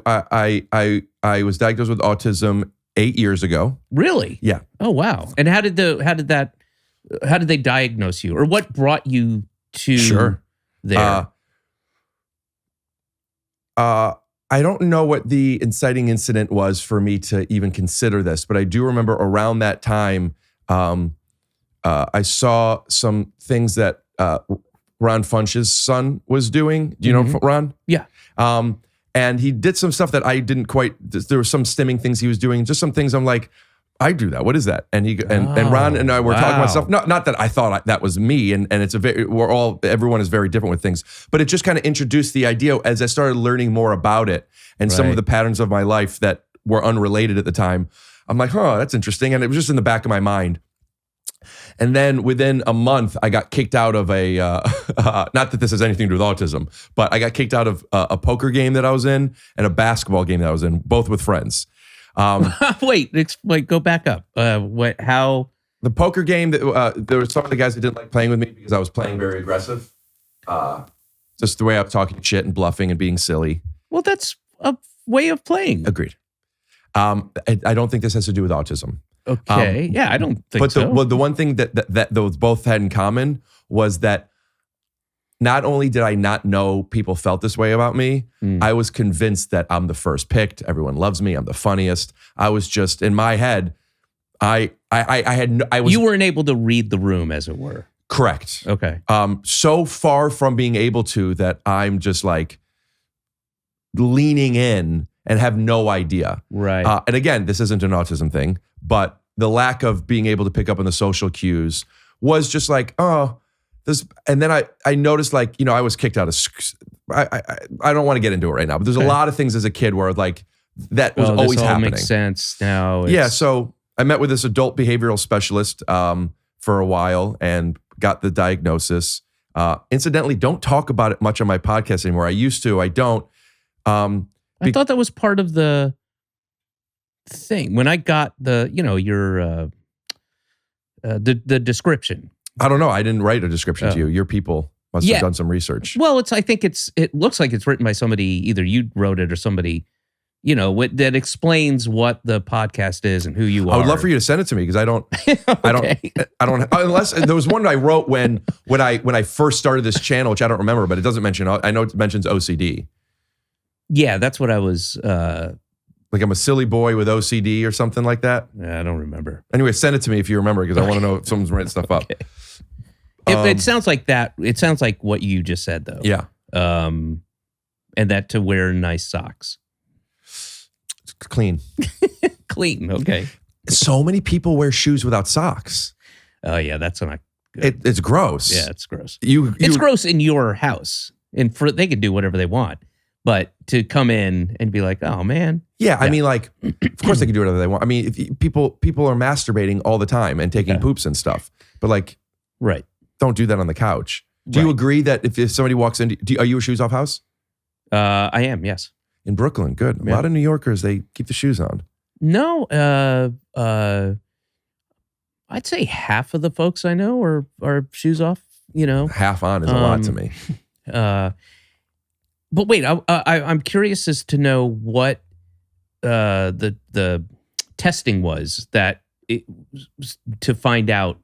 was diagnosed with autism 8 years ago. Really? Yeah. Oh wow. And how did they diagnose you, or what brought you to there? I don't know what the inciting incident was for me to even consider this, but I do remember around that time, I saw some things that Ron Funch's son was doing. Do you know Ron? Yeah. And he did some stuff that I didn't quite. There were some stimming things he was doing, just some things I'm like, I do that. What is that? And Ron and I were talking about stuff. Not that I thought that was me, and it's everyone is very different with things, but it just kind of introduced the idea as I started learning more about it and some of the patterns of my life that were unrelated at the time. I'm like, that's interesting, and it was just in the back of my mind. And then within a month, I got kicked out of a, not that this has anything to do with autism, but I got kicked out of a poker game that I was in and a basketball game that I was in, both with friends. Wait, go back up. How? The poker game, there were some of the guys that didn't like playing with me because I was playing very aggressive. Just the way I was talking shit and bluffing and being silly. Well, that's a way of playing. Agreed. I don't think this has to do with autism. Okay. Yeah, I don't think so. But the one thing that those both had in common was that not only did I not know people felt this way about me, I was convinced that I'm the first picked. Everyone loves me. I'm the funniest. I was just in my head. I was. You weren't able to read the room, as it were. Correct. Okay. So far from being able to that I'm just like leaning in and have no idea. Right. And again, this isn't an autism thing, but the lack of being able to pick up on the social cues was just like, this. And then I noticed, like, I was kicked out of. I don't want to get into it right now, but there's a lot of things as a kid where like that was always this all happening. makes sense now. Yeah, so I met with this adult behavioral specialist for a while and got the diagnosis. Incidentally, don't talk about it much on my podcast anymore. I used to, I don't. I thought that was part of the thing. When I got the, your the description. I don't know. I didn't write a description to you. Your people must have done some research. Well, I think it looks like it's written by somebody, either you wrote it or somebody, that explains what the podcast is and who you are. I would love for you to send it to me because I don't, unless there was one I wrote when I first started this channel, which I don't remember, but it doesn't mention, I know it mentions OCD. Yeah, that's what I was. Like I'm a silly boy with OCD or something like that. I don't remember. Anyway, send it to me if you remember because I want to know if someone's writing stuff up. It sounds like that. It sounds like what you just said, though. Yeah. And that to wear nice socks. Clean. Clean. Okay. So many people wear shoes without socks. Oh yeah, that's not good. It's gross. Yeah, it's gross. It's gross in your house, and they can do whatever they want. But to come in and be like, oh man. Yeah, I mean, like, of course they can do whatever they want. I mean, if people are masturbating all the time and taking poops and stuff, but like, right. Don't do that on the couch. Do you agree that if somebody walks in, are you a shoes off house? I am, yes. In Brooklyn, good. A lot of New Yorkers, they keep the shoes on. No, I'd say half of the folks I know are shoes off. Half on is a lot to me. But wait, I'm curious as to know what the testing was to find out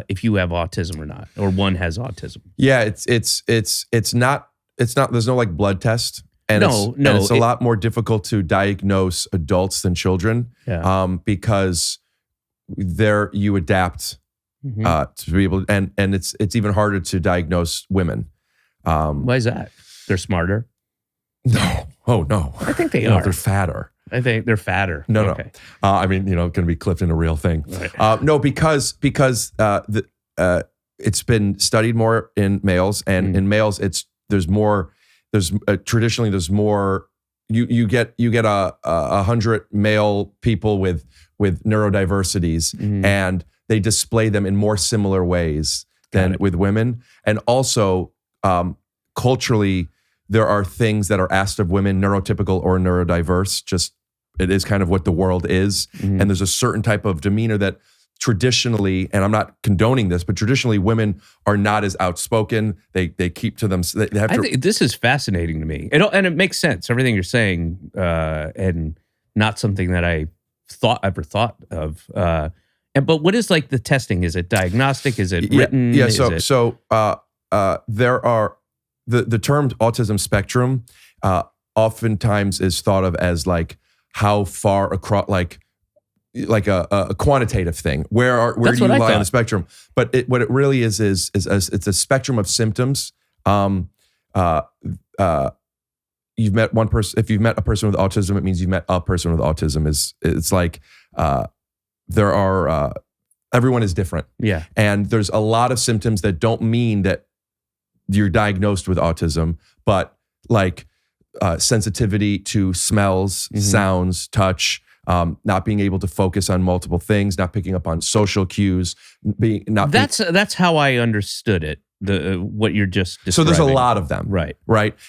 if you have autism or not, or one has autism. Yeah, it's not. There's no like blood test, and it's a lot more difficult to diagnose adults than children. Yeah. Because you adapt to be able, and it's even harder to diagnose women. Why is that? They're smarter? No. Oh, no. I think they are. They're fatter. I think they're fatter. No, okay. no. I mean, going to be clipped in a real thing. Right. No, because it's been studied more in males, and in males, traditionally there's more. You get 100 male people with neurodiversities, and they display them in more similar ways than with women, and also. Culturally, there are things that are asked of women, neurotypical or neurodiverse. Just it is kind of what the world is, and there's a certain type of demeanor that traditionally, and I'm not condoning this, but traditionally women are not as outspoken. They keep to them. They have to. I think this is fascinating to me, and it makes sense. Everything you're saying, and not something that I ever thought of. But what is like the testing? Is it diagnostic? Is it written? Yeah. There are the term autism spectrum oftentimes is thought of as like how far across, like a quantitative thing. Where do you lie on the spectrum? But what it really is it's a spectrum of symptoms. You've met one person. If you've met a person with autism, it means you've met a person with autism. It's like there are. Everyone is different. Yeah, and there's a lot of symptoms that don't mean that you're diagnosed with autism, but like sensitivity to smells, sounds, touch, not being able to focus on multiple things, not picking up on social cues, that's how I understood it. What you're just describing. So there's a lot of them, right,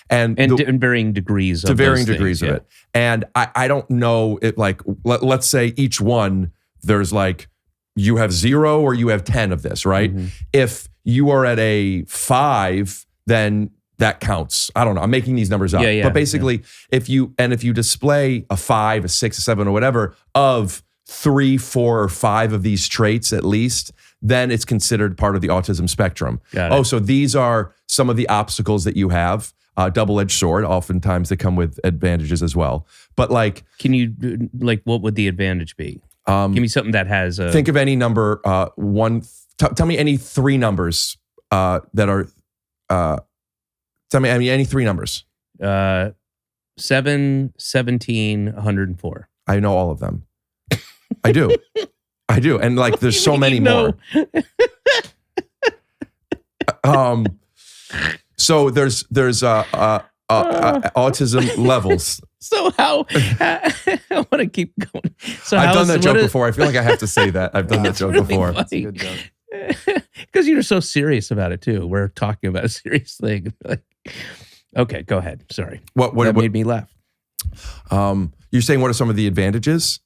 and varying degrees to varying degrees of it. And I don't know it. Like let's say each one there's like you have 0 or you have 10 of this, right? If you are at a 5, then that counts. I don't know. I'm making these numbers up. But basically, if you display a 5, a 6, a 7, or whatever of 3, 4, or 5 of these traits at least, then it's considered part of the autism spectrum. So these are some of the obstacles that you have. Double-edged sword. Oftentimes they come with advantages as well. But like, can you what would the advantage be? Give me something that has a. Think of any number. Tell me any 3 numbers that are. Tell me any 3 numbers. 7, 17, 104. I know all of them. I do, and like there's so many more. So there's autism levels. So how I want to keep going. So I've done that joke what before. I feel like I have to say that. I've done that joke really before. funny. Because you're so serious about it too. We're talking about a serious thing. Like, okay, go ahead. Sorry. What That made me laugh. You're saying what are some of the advantages?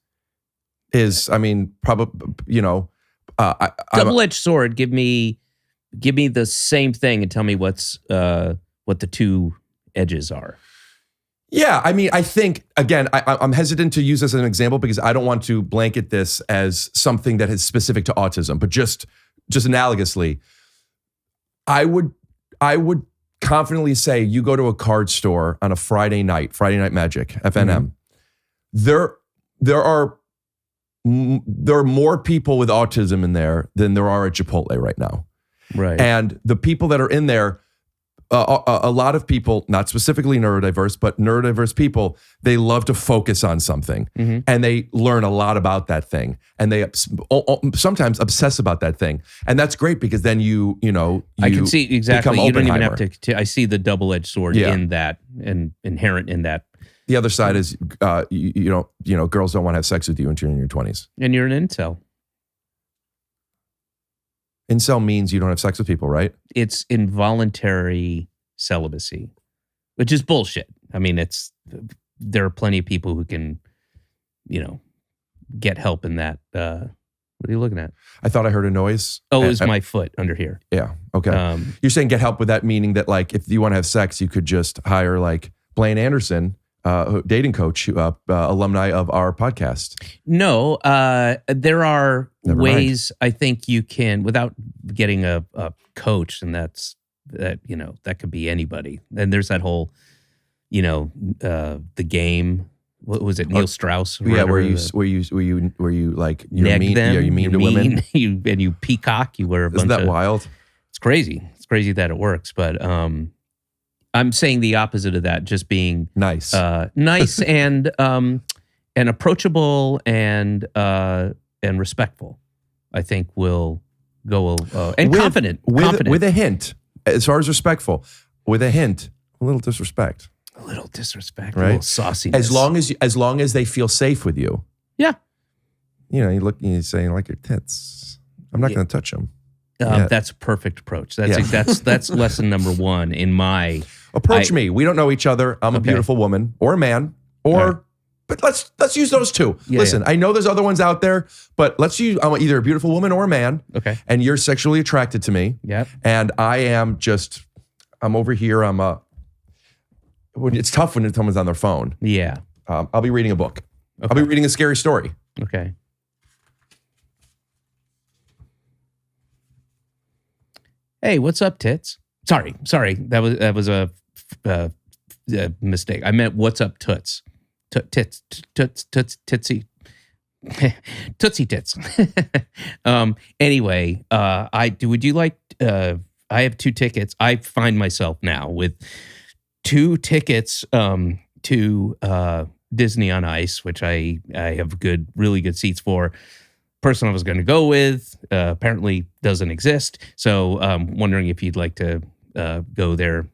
Probably, Double-edged sword. Give me the same thing and tell me what the two edges are. Yeah, I think, again, I'm hesitant to use this as an example because I don't want to blanket this as something that is specific to autism, but just analogously, I would confidently say you go to a card store on a Friday Night Magic, FNM. There are more people with autism in there than there are at Chipotle right now. Right. And the people that are in there, a lot of people, not specifically neurodiverse, but neurodiverse people, they love to focus on something and they learn a lot about that thing. And they sometimes obsess about that thing. And that's great because then you I can see exactly. You don't even have Oppenheimer. to. I see the double-edged sword Yeah. in that and inherent in that. The other side is, girls don't want to have sex with you until you're in your 20s. And you're an incel. Incel means you don't have sex with people, right? It's involuntary celibacy, which is bullshit. I mean, there are plenty of people who can, get help in that. What are you looking at? I thought I heard a noise. Oh, it was my foot under here. Yeah. Okay. You're saying get help with that, meaning that like if you want to have sex, you could just hire like Blaine Anderson, dating coach, alumni of our podcast. No, there are Never ways I think you can, without getting a coach, and that could be anybody. And there's that whole, the game. What was it, Neil Strauss? Yeah, where you like you're neg mean, them, yeah, you're mean you're to women. you peacock. You wear a Isn't bunch that of. wild? It's crazy. It's crazy that it works, but I'm saying the opposite of that. Just being Nice. nice and approachable and respectful. I think will go and confident. With a hint, as far as respectful, with a hint, a little disrespect. A little disrespect, Right? a little sauciness. As long as they feel safe with you. Yeah. You look and you say, "I like your tits." I'm not going to touch them. That's a perfect approach. That's lesson number one in my approach. Me. We don't know each other. I'm a beautiful woman or a man, but let's use those two. Yeah, Listen, I know there's other ones out there, but let's use. I'm either a beautiful woman or a man. Okay. And you're sexually attracted to me. Yep. And I am just. I'm over here. It's tough when someone's on their phone. Yeah. I'll be reading a book. Okay. I'll be reading a scary story. Okay. Hey, what's up, tits? Sorry. That was a mistake. I meant what's up, toots. Tits, titsy. Tootsie tits. Anyway, would you like, I have 2 tickets. I find myself now with 2 tickets to Disney on Ice, which I have really good seats for. Person I was going to go with apparently doesn't exist. So wondering if you'd like to go there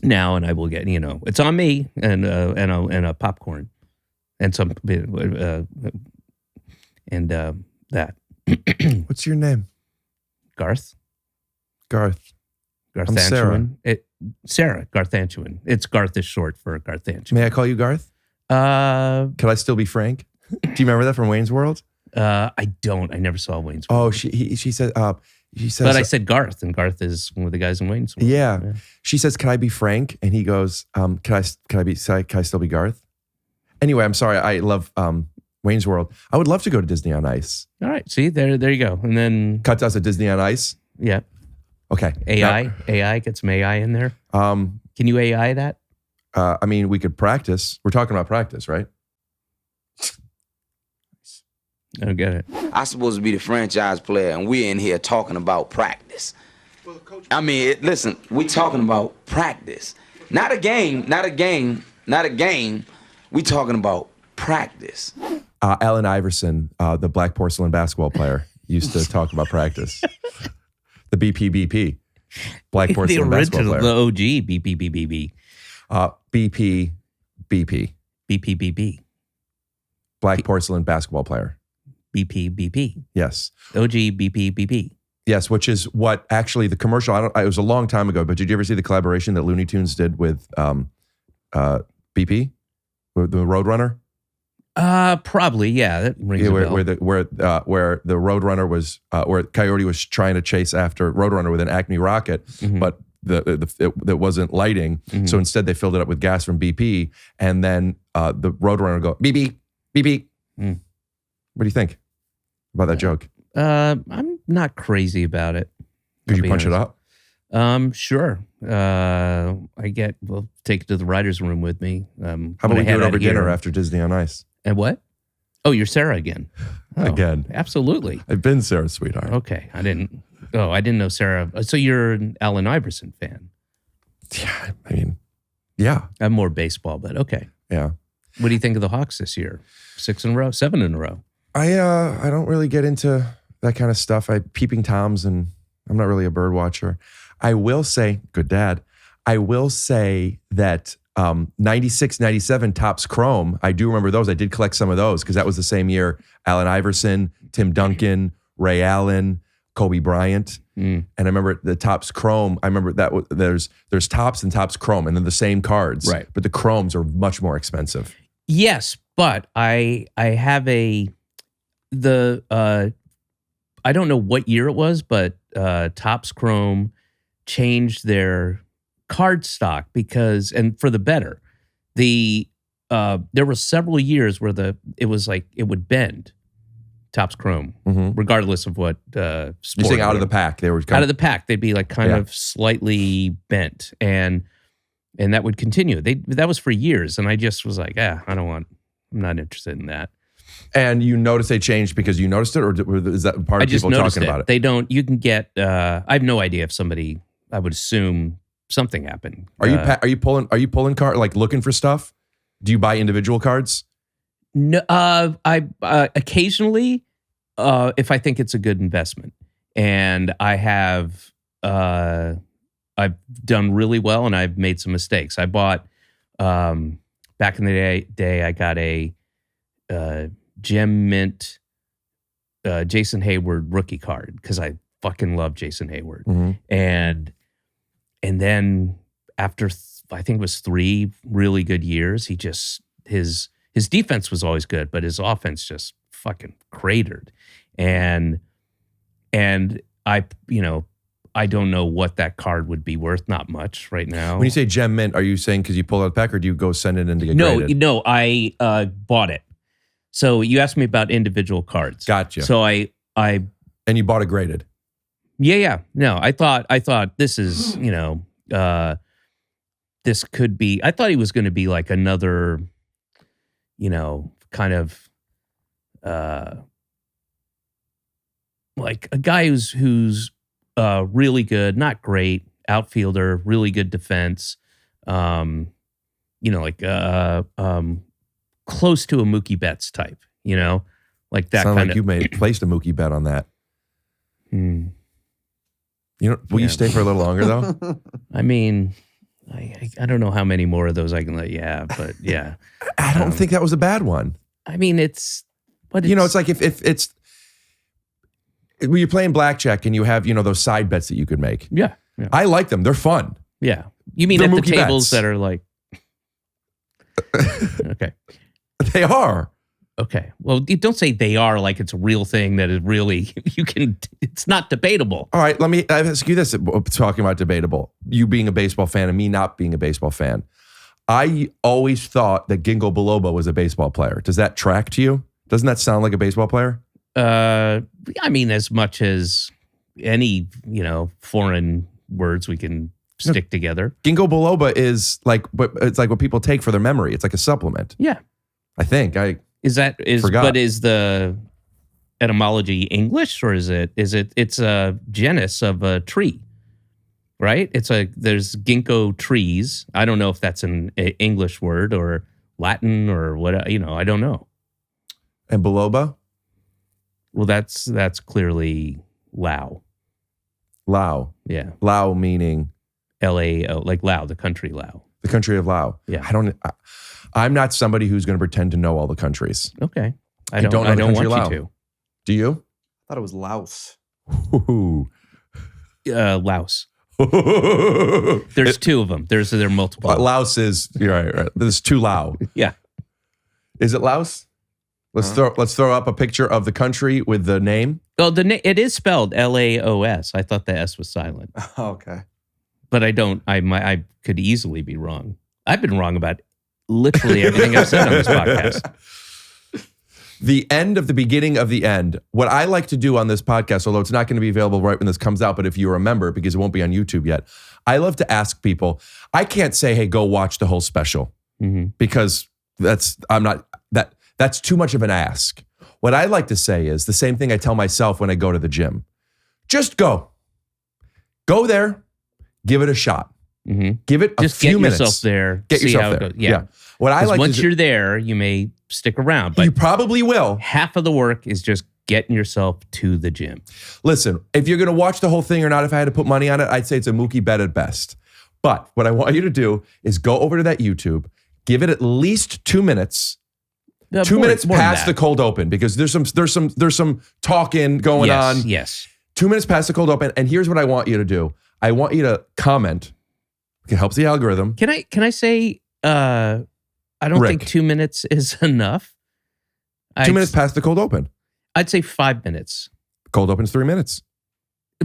now, and I will get, it's on me and a popcorn and some that. What's your name? Garth. Garth. I'm Sarah. Sarah Garthantuan. It's Garth is short for Garthantuan. May I call you Garth? Could I still be Frank? Do you remember that from Wayne's World? I don't. I never saw Wayne's World. Oh, she said. She says. But I said Garth, and Garth is one of the guys in Wayne's World. Yeah. She says, "Can I be Frank?" And he goes, "Can I still be Garth?" Anyway, I'm sorry. I love Wayne's World. I would love to go to Disney on Ice. All right. See, there you go. And then Cut to us at Disney on Ice. Yeah. Okay. AI, get some AI in there. Can you AI that? We could practice. We're talking about practice, right? I don't get it. I'm supposed to be the franchise player, and we're in here talking about practice. Listen, we're talking about practice. Not a game. We talking about practice. Allen Iverson, the black porcelain basketball player, used to talk about practice. The BPBP, black porcelain the basketball original, player. the OG BPBB. BP. BPBB. Black porcelain basketball player. BPBB. Yes. OG BPBB. Yes, which is what actually the commercial, it was a long time ago, but did you ever see the collaboration that Looney Tunes did with BP? With the Roadrunner? Probably, yeah. That rings a bell. Where the Roadrunner was, where Coyote was trying to chase after Roadrunner with an Acme rocket, but it wasn't lighting. So instead they filled it up with gas from BP, and then the Roadrunner would go, beep, beep, beep, beep. What do you think about that joke? I'm not crazy about it. Could you punch it up? Sure. We'll take it to the writer's room with me. How about we do it over dinner after Disney on Ice? And what? Oh, you're Sarah again. Oh, Again. Absolutely. I've been Sarah's sweetheart. Okay. I didn't know Sarah. So you're an Allen Iverson fan. Yeah, I mean, yeah. I'm more baseball, but okay. Yeah. What do you think of the Hawks this year? 6 in a row? 7 in a row? I don't really get into that kind of stuff. Peeping Toms, and I'm not really a bird watcher. I will say, good dad, I will say that 96, 97 Topps Chrome, I do remember those. I did collect some of those because that was the same year Allen Iverson, Tim Duncan, Ray Allen, Kobe Bryant. And I remember the Topps Chrome, I remember that there's Topps and Topps Chrome, and they're the same cards. Right. But the Chromes are much more expensive. Yes, but I have I don't know what year it was, but Topps Chrome changed their card stock and for the better. There were several years where it was like it would bend. Topps Chrome, regardless of what sport. You're saying out of the pack, they were out of the pack. They'd be like kind of slightly bent, and that would continue. That was for years, and I just was like, I'm not interested in that. And you noticed they changed because you noticed it, or is that part of people talking about it? They don't. You can get. I have no idea if somebody. I would assume something happened. Are you pulling card, like looking for stuff? Do you buy individual cards? No. I occasionally, if I think it's a good investment, and I have. I've done really well, and I've made some mistakes. I bought back in the day. I got a Gem Mint Jason Hayward rookie card because I fucking love Jason Hayward. And then after I think it was 3 really good years, he just his defense was always good, but his offense just fucking cratered. And I don't know what that card would be worth. Not much right now. When you say Gem Mint, are you saying because you pull out a pack, or do you go send it in to get graded? No, I bought it. So you asked me about individual cards. Gotcha. So I and you bought it graded. Yeah. No, I thought this is, this could be. I thought he was going to be like another, kind of like a guy who's really good, not great outfielder, really good defense. Close to a Mookie Betts type, like that Sound kind like of. you placed a Mookie bet on that. Will you stay for a little longer though? I mean, I don't know how many more of those I can let you have, but yeah. I don't think that was a bad one. I mean, it's like if it's when you're playing blackjack and you have those side bets that you could make. Yeah. I like them. They're fun. Yeah. You mean They're at the Mookie tables bets. that are like. Okay. They are. Okay. Well, you don't say they are like it's a real thing that is really, it's not debatable. All right, let me ask you this, talking about debatable. You being a baseball fan and me not being a baseball fan. I always thought that Ginkgo biloba was a baseball player. Does that track to you? Doesn't that sound like a baseball player? I mean, as much as any, foreign words we can stick together. Ginkgo biloba is it's like what people take for their memory. It's like a supplement. Yeah. I think. Is forgot. The etymology English, or it's a genus of a tree, right? There's ginkgo trees. I don't know if that's an English word or Latin or what, I don't know. And biloba? Well, that's clearly Lao. Lao. Yeah. Lao meaning L-A-O, like Lao, the country Lao. The country of Lao. Yeah. I'm not somebody who's going to pretend to know all the countries. Okay. I don't know I the don't country want Lao. you to. Do you? I thought it was Laos. Ooh. Laos. There's two of them. There are multiple. Laos is, you're right. There's two Lao. Yeah. Is it Laos? Let's throw up a picture of the country with the name. Oh, it is spelled Laos. I thought the S was silent. Oh, okay. But I could easily be wrong. I've been wrong about literally everything I've said on this podcast. The end of the beginning of the end. What I like to do on this podcast, although it's not going to be available right when this comes out, but if you remember, because it won't be on YouTube yet, I love to ask people. I can't say, hey, go watch the whole special, because that's too much of an ask. What I like to say is the same thing I tell myself when I go to the gym. Just go. Go there. Give it a shot. Give it Just a few minutes. Get yourself there. Get see yourself how there. it goes. Yeah. What I like once to you're there, you may stick around, but you probably will. half of the work is just getting yourself to the gym. Listen, if you're going to watch the whole thing or not, if I had to put money on it, I'd say it's a Mookie bet at best. But what I want you to do is go over to that YouTube, give it at least 2 minutes. 2 minutes past the cold open, because there's some talking going on. Yes. 2 minutes past the cold open, and here's what I want you to do. I want you to comment. It helps the algorithm. Can I say I don't think 2 minutes is enough. 2 minutes past the cold open. I'd say 5 minutes. Cold open's 3 minutes.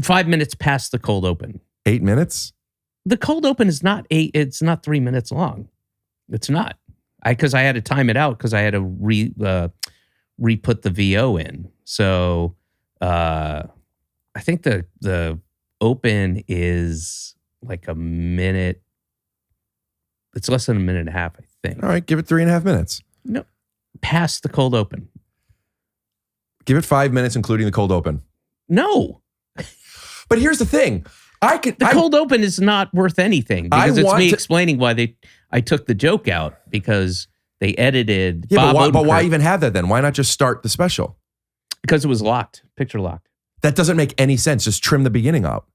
5 minutes past the cold open. 8 minutes? The cold open is not 8. It's not 3 minutes long. It's not. Because I had to time it out because I had to re-put the VO in. So I think the open is like a minute. It's less than a minute and a half, I think. All right, give it 3.5 minutes. No, past the cold open. Give it 5 minutes, including the cold open. No. But here's the thing. The cold open is not worth anything because it's me explaining why I took the joke out because they edited. Yeah, Bob but why Odenkirk even have that then? Why not just start the special? Because it was locked, picture locked. That doesn't make any sense. Just trim the beginning out.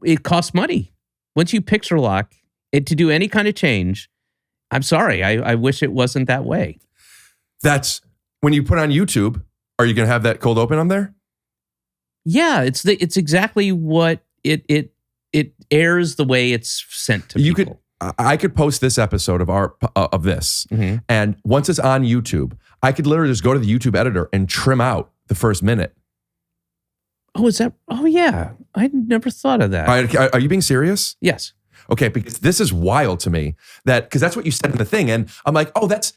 It costs money. Once you picture lock it to do any kind of change, I'm sorry. I wish it wasn't that way. That's when you put on YouTube. Are you going to have that cold open on there? Yeah, it's exactly what it airs the way it's sent to people. I could post this episode of this, and once it's on YouTube, I could literally just go to the YouTube editor and trim out the first minute. Oh, is that? Oh, yeah. I never thought of that. Are you being serious? Yes. Okay, because this is wild to me. Because that's what you said in the thing, and I'm like, oh, that's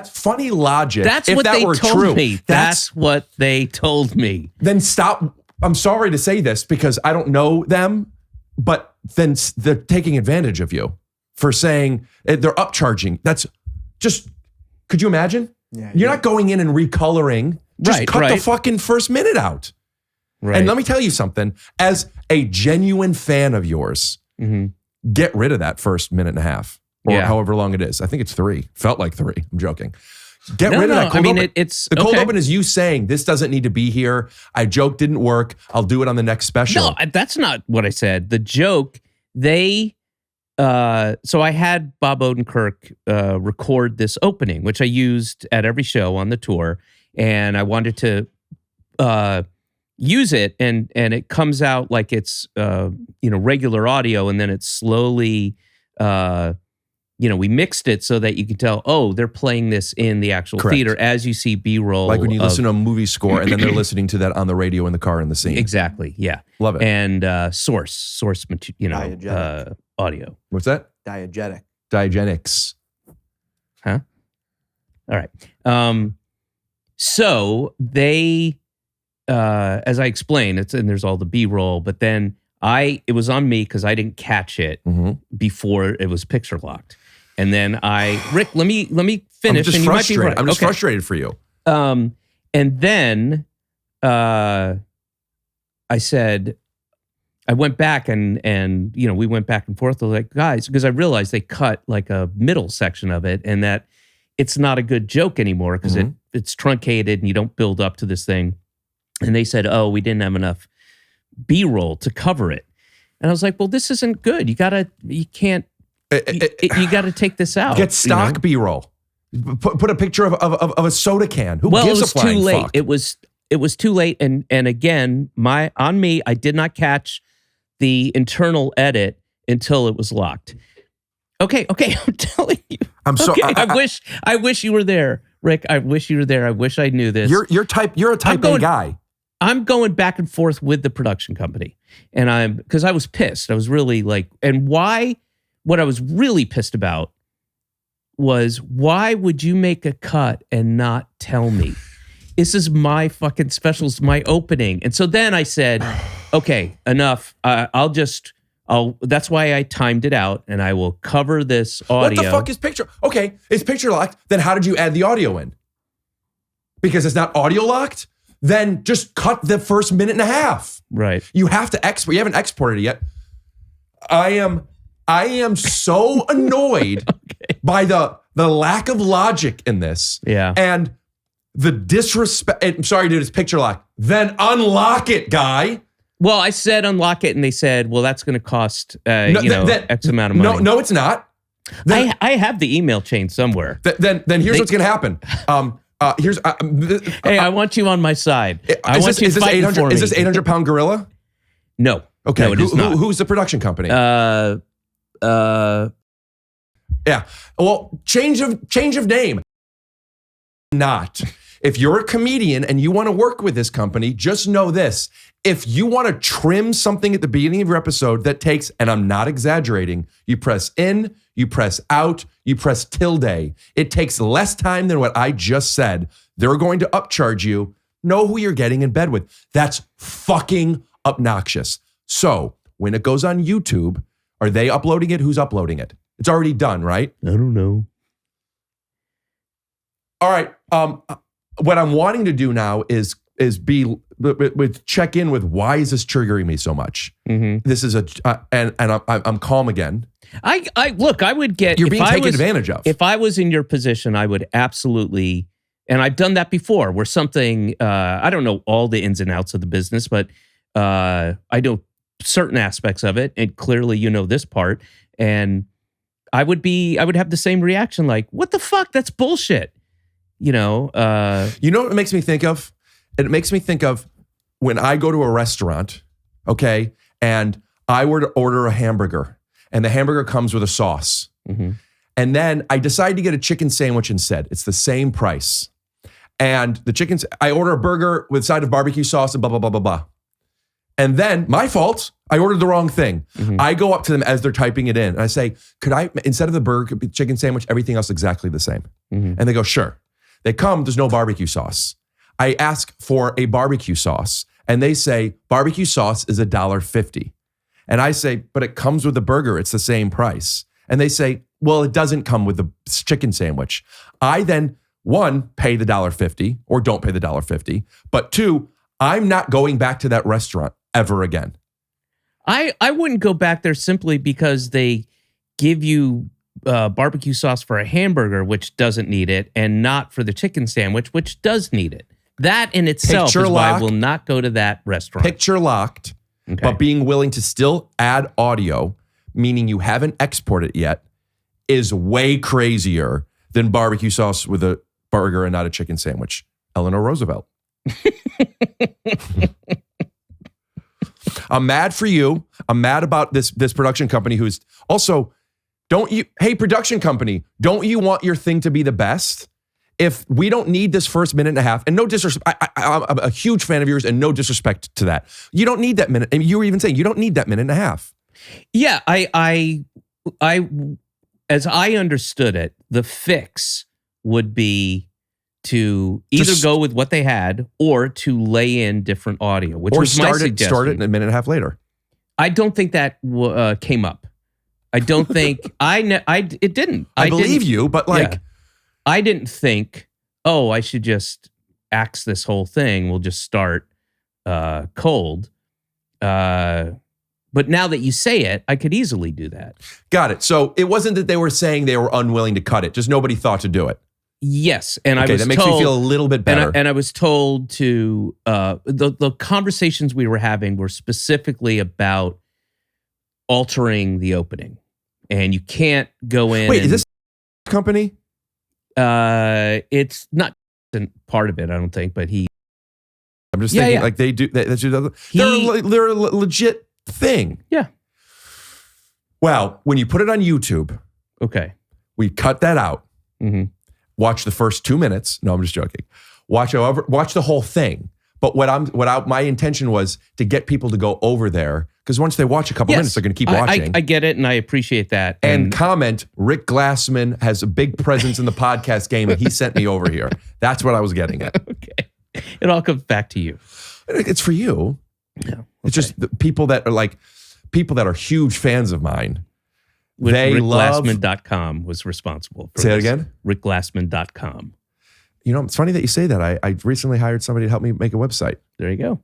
funny logic. That's what they told me. That's what they told me. Then stop. I'm sorry to say this because I don't know them, but then they're taking advantage of you for saying they're upcharging. That's just, could you imagine? Yeah, You're not going in and recoloring. Just cut the fucking first minute out. Right. And let me tell you something. As a genuine fan of yours, get rid of that first minute and a half. Or however long it is. I think it's 3. Felt like 3. I'm joking. Get rid of that cold open. It's the cold open is you saying this doesn't need to be here. I joke didn't work. I'll do it on the next special. No, that's not what I said. The joke, so I had Bob Odenkirk record this opening, which I used at every show on the tour, and I wanted to use it, and it comes out like it's regular audio, and then it's slowly. We mixed it so that you can tell, oh, they're playing this in the actual theater as you see B-roll. Like when you listen to a movie score and then they're listening to that on the radio in the car in the scene. Exactly, yeah. Love it. And source, audio. What's that? Diegetic. Diegenics. Huh? All right. So they, as I explained, and there's all the B-roll, but then it was on me because I didn't catch it before it was picture locked. And then Rick, let me finish. I'm just frustrated. Right. I'm just frustrated for you. And then I said, I went back and we went back and forth. I was like, guys, because I realized they cut like a middle section of it and that it's not a good joke anymore because it's truncated and you don't build up to this thing. And they said, oh, we didn't have enough B-roll to cover it. And I was like, well, this isn't good. You gotta take this out. Get stock B-roll. Put a picture of a soda can. Who gives a flying too late. fuck? It was too late. And again, I did not catch the internal edit until it was locked. Okay, I'm telling you. I'm sorry. I wish you were there, Rick. I wish you were there. I wish I knew this. You're a type A guy. I'm going back and forth with the production company, and because I was pissed. I was really like, and why? What I was really pissed about was, why would you make a cut and not tell me? This is my fucking specials, my opening. And so then I said, okay, enough. That's why I timed it out, and I will cover this audio. What the fuck is picture? Okay, it's picture locked. Then how did you add the audio in? Because it's not audio locked? Then just cut the first minute and a half. Right. You have to export. You haven't exported it yet. I am so annoyed by the lack of logic in this. Yeah. And the disrespect. I'm sorry, dude, it's picture locked. Then unlock it, guy. Well, I said unlock it, and they said, well, that's going to cost X amount of money. No, it's not. I have the email chain somewhere. Then here's what's going to happen. Hey, I want you on my side. Is this 800-pound gorilla? No. Okay. No, it is not. Who's the production company? Yeah. Well, change of name. Not. If you're a comedian and you want to work with this company, just know this. If you want to trim something at the beginning of your episode that takes, and I'm not exaggerating, you press in, you press out, you press tilde. It takes less time than what I just said. They're going to upcharge you. Know who you're getting in bed with. That's fucking obnoxious. So when it goes on YouTube, are they uploading it? Who's uploading it? It's already done, right? I don't know. All right. What I'm wanting to do now is check in with, why is this triggering me so much? Mm-hmm. This is and I'm calm again. I would get. You're being taken advantage of. If I was in your position, I would absolutely, and I've done that before, where something, I don't know all the ins and outs of the business, but I know certain aspects of it, and clearly you know this part, and I would have the same reaction, like, what the fuck? That's bullshit. You know what it makes me think of? It makes me think of when I go to a restaurant, okay, and I were to order a hamburger, and the hamburger comes with a sauce. Mm-hmm. And then I decide to get a chicken sandwich instead. It's the same price. And I order a burger with a side of barbecue sauce and blah, blah, blah, blah, blah. And then, my fault, I ordered the wrong thing. Mm-hmm. I go up to them as they're typing it in, and I say, could I, instead of the burger, chicken sandwich, everything else exactly the same? Mm-hmm. And they go, sure. They come, there's no barbecue sauce. I ask for a barbecue sauce, and they say, barbecue sauce is $1.50. And I say, but it comes with the burger, it's the same price. And they say, well, it doesn't come with the chicken sandwich. I then, one, pay the $1.50 or don't pay the $1.50. But two, I'm not going back to that restaurant ever again. I wouldn't go back there simply because they give you barbecue sauce for a hamburger, which doesn't need it, and not for the chicken sandwich, which does need it. That in itself is why I will not go to that restaurant. Picture locked, okay. But being willing to still add audio, meaning you haven't exported it yet, is way crazier than barbecue sauce with a burger and not a chicken sandwich. Eleanor Roosevelt. I'm mad for you. I'm mad about this production company who's also, hey, production company, don't you want your thing to be the best? If we don't need this first minute and a half, and no disrespect, I'm a huge fan of yours, and no disrespect to that. You don't need that minute. And you were even saying you don't need that minute and a half. Yeah, I as I understood it, the fix would be to either go with what they had or to lay in different audio, which was my suggestion. Start it a minute and a half later. I don't think that came up. I don't think it didn't. I believe you, but like. Yeah. I didn't think, I should just axe this whole thing. We'll just start cold. But now that you say it, I could easily do that. Got it. So it wasn't that they were saying they were unwilling to cut it. Just nobody thought to do it. Yes. And I was that makes me feel a little bit better. And I was told to, the conversations we were having were specifically about altering the opening, and you can't go in. Wait, is this company? It's not part of it, I don't think, but I'm just Yeah, thinking yeah. like they do. They're a legit thing. Yeah. Well, when you put it on YouTube, okay. we cut that out. Mm-hmm. Watch the first 2 minutes. No, I'm just joking. Watch the whole thing. But my intention was to get people to go over there, because once they watch a couple minutes, they're going to keep watching. I get it, and I appreciate that. And comment, Rick Glassman has a big presence in the podcast game, and he sent me over here. That's what I was getting at. Okay. It all comes back to you. It's for you. Yeah. Okay. It's just the people that are huge fans of mine. Which They love. RickGlassman.com was responsible for Say this. it again? RickGlassman.com. You know, it's funny that you say that. I recently hired somebody to help me make a website. There you go.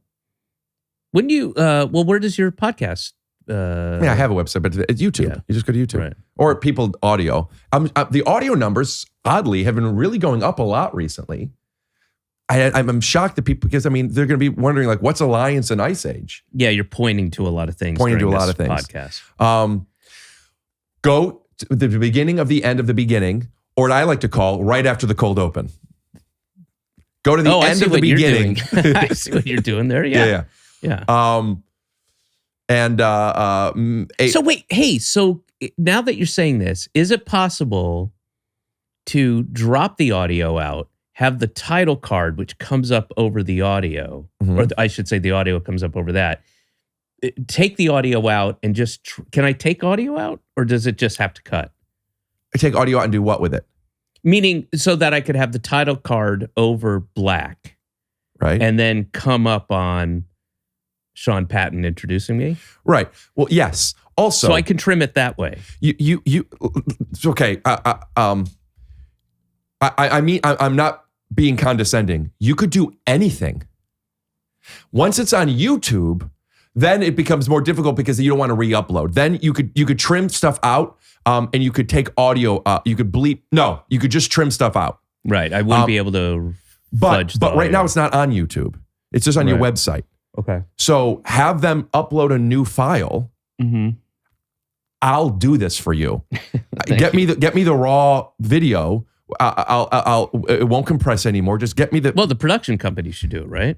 When you, where does your podcast? I have a website, but it's YouTube. Yeah. You just go to YouTube. Right. Or People Audio. The audio numbers, oddly, have been really going up a lot recently. I'm shocked that people, because, I mean, they're going to be wondering, like, what's Alliance and Ice Age? Yeah, you're pointing to a lot of things. Pointing to during a lot this of things. Podcast. Go to the beginning of the end of the beginning, or what I like to call right after the cold open. Go to the I end see of the what you're beginning. doing. I see what you're doing there. Yeah. Yeah. So wait, hey, so now that you're saying this, is it possible to drop the audio out, have the title card, which comes up over the audio, or I should say the audio comes up over that, take the audio out and just, can I take audio out, or does it just have to cut? I take audio out and do what with it? Meaning so that I could have the title card over black, Right. and then come up on Sean Patton introducing me. Right. Well, yes. Also, So I can trim it that way. you it's okay. I mean, I'm not being condescending. You could do anything. Once it's on YouTube, then it becomes more difficult because you don't want to re-upload. Then you could trim stuff out, and you could take audio. You could bleep. No, you could just trim stuff out. Right. I wouldn't be able to fudge But the right audio. now it's not on YouTube. It's just on your Right. website. Okay. So have them upload a new file. Mm-hmm. I'll do this for you. Get me the raw video. I'll it won't compress anymore. Just get me the. Well, the production company should do it, right?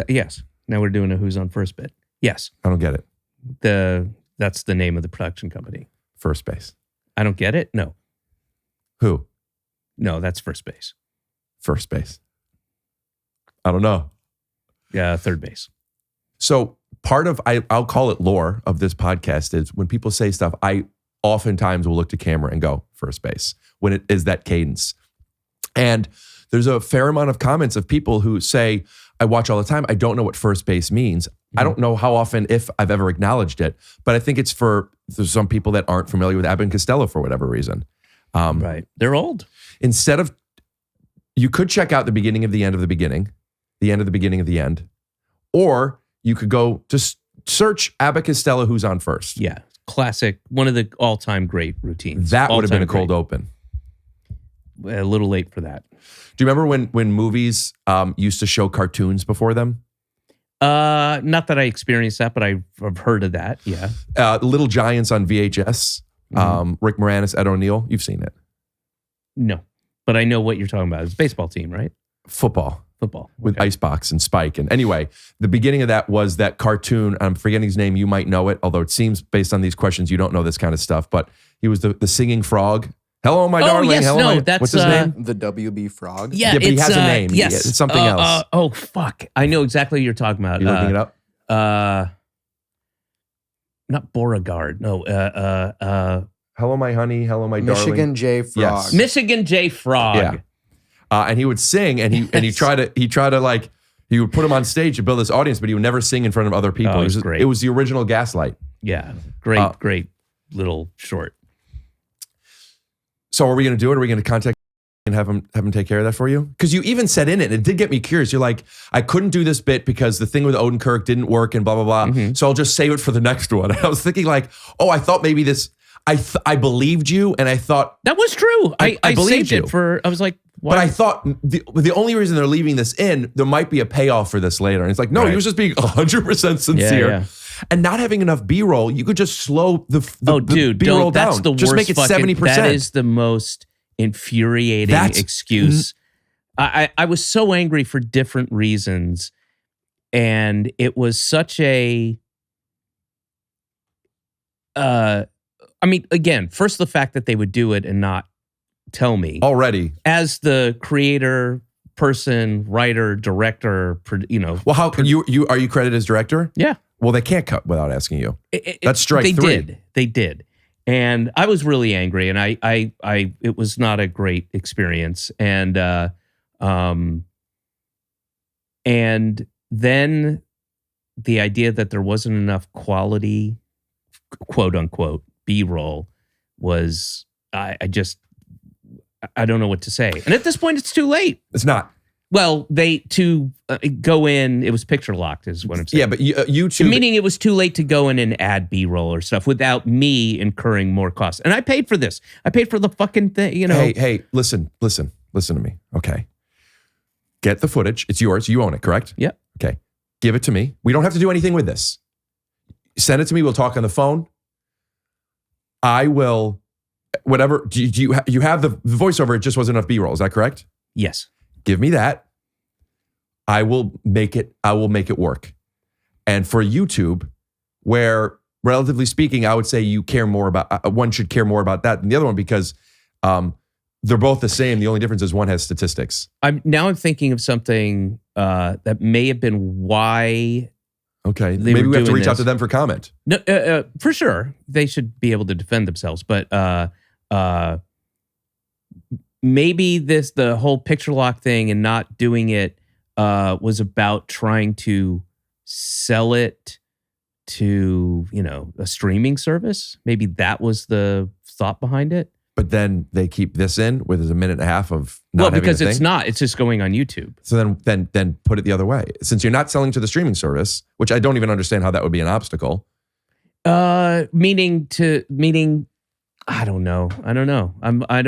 Yes. Now we're doing a Who's on First bit. Yes. I don't get it. That's the name of the production company. First base. I don't get it. No. Who? No, that's First Base. First base. I don't know. Yeah, Third Base. So part of I'll call it lore of this podcast is when people say stuff, I oftentimes will look to camera and go first base when it is that cadence. And there's a fair amount of comments of people who say, I watch all the time. I don't know what first base means. I don't know how often, if I've ever acknowledged it, but I think it's there's some people that aren't familiar with Abbott and Costello for whatever reason. Right. They're old. Instead of, you could check out the beginning of the end of the beginning, the end of the beginning of the end, or you could go just search Abbott Costello, who's on first. Yeah. Classic. One of the all-time great routines. That would have been a All-time cold great. open. A little late for that. Do you remember when movies used to show cartoons before them? Not that I experienced that, but I've heard of that. Yeah. Little Giants on VHS. Rick Moranis, Ed O'Neill. You've seen it. No, but I know what you're talking about. It's a baseball team, right? Football. Football. With Okay. Icebox and Spike. And anyway, the beginning of that was that cartoon. I'm forgetting his name. You might know it, although it seems based on these questions, you don't know this kind of stuff. But he was the singing frog. Hello, my darling. yes, Hello, no, that's, what's his name? The WB Frog. Yeah, but he it's, has a name. Yes. It's something else. Oh, fuck. I know exactly what you're talking about. You looking it up? Not Beauregard. No. Hello, my honey. Hello, my darling. Michigan J Frog. Yes. Michigan J. Frog. Yeah. And he would sing, and he tried to like, he would put him on stage to build this audience, but he would never sing in front of other people. Oh, it was he's great. It was the original Gaslight. Yeah. Great, great little short. So are we going to do it? Are we going to contact and have him take care of that for you? Because you even said in it, and it did get me curious. You're like, I couldn't do this bit because the thing with Odenkirk didn't work and blah, blah, blah. So I'll just save it for the next one. I was thinking like, oh, I thought maybe this, I believed you, and I thought, That was true. I believed saved you. it for, I was like, why? but I thought the only reason they're leaving this in, there might be a payoff for this later. And it's like, no, he Right. was just being 100% sincere. Yeah. And not having enough B-roll, you could just slow the B-roll down. That's the just worst. make it 70%. That is the most infuriating excuse. I was so angry for different reasons, and it was such a. I mean, again, first the fact that they would do it and not tell me already as the creator, person, writer, director. Well, how can you are you credited as director? Yeah. Well, they can't cut without asking you. That's strike 3. They did. And I was really angry, and I it was not a great experience. And then the idea that there wasn't enough quality, quote unquote, B-roll was, I don't know what to say. And at this point, it's too late. It's not. Well, go in, it was picture locked is what I'm saying. Yeah, but YouTube... Meaning it was too late to go in and add B-roll or stuff without me incurring more costs. And I paid for this. I paid for the fucking thing, Hey, listen to me, okay? Get the footage. It's yours. You own it, correct? Yep. Okay. Give it to me. We don't have to do anything with this. Send it to me. We'll talk on the phone. I will... Whatever. Do you have the voiceover? It just wasn't enough B-roll. Is that correct? Yes. Give me that. I will make it work. And for YouTube, where relatively speaking, I would say you care more about, one should care more about that than the other one because they're both the same. The only difference is one has statistics. I'm thinking of something that may have been why. Okay, maybe we have to reach out to them for comment. No, for sure. They should be able to defend themselves. But maybe the whole picture lock thing and not doing it was about trying to sell it to, a streaming service. Maybe that was the thought behind it. But then they keep this in with a minute and a half of not having because a it's thing. not. It's just going on YouTube. So then put it the other way. Since you're not selling to the streaming service, which I don't even understand how that would be an obstacle. Meaning I don't know. I don't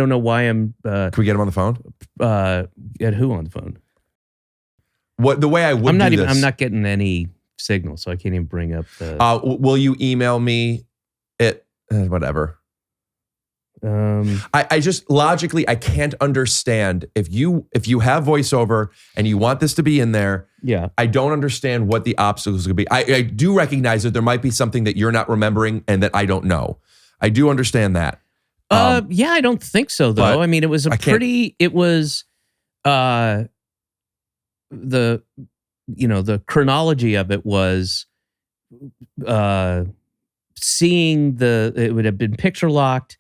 know why I'm. Can we get him on the phone? Get who on the phone? The way I would I'm not do even. this. I'm not getting any signal, so I can't even bring up the. Will you email me it? Whatever. I just logically I can't understand if you have voiceover and you want this to be in there. Yeah. I don't understand what the obstacles could be. I do recognize that there might be something that you're not remembering and that I don't know. I do understand that. Yeah, I don't think so though. I mean, it was the chronology of it was seeing it would have been picture locked,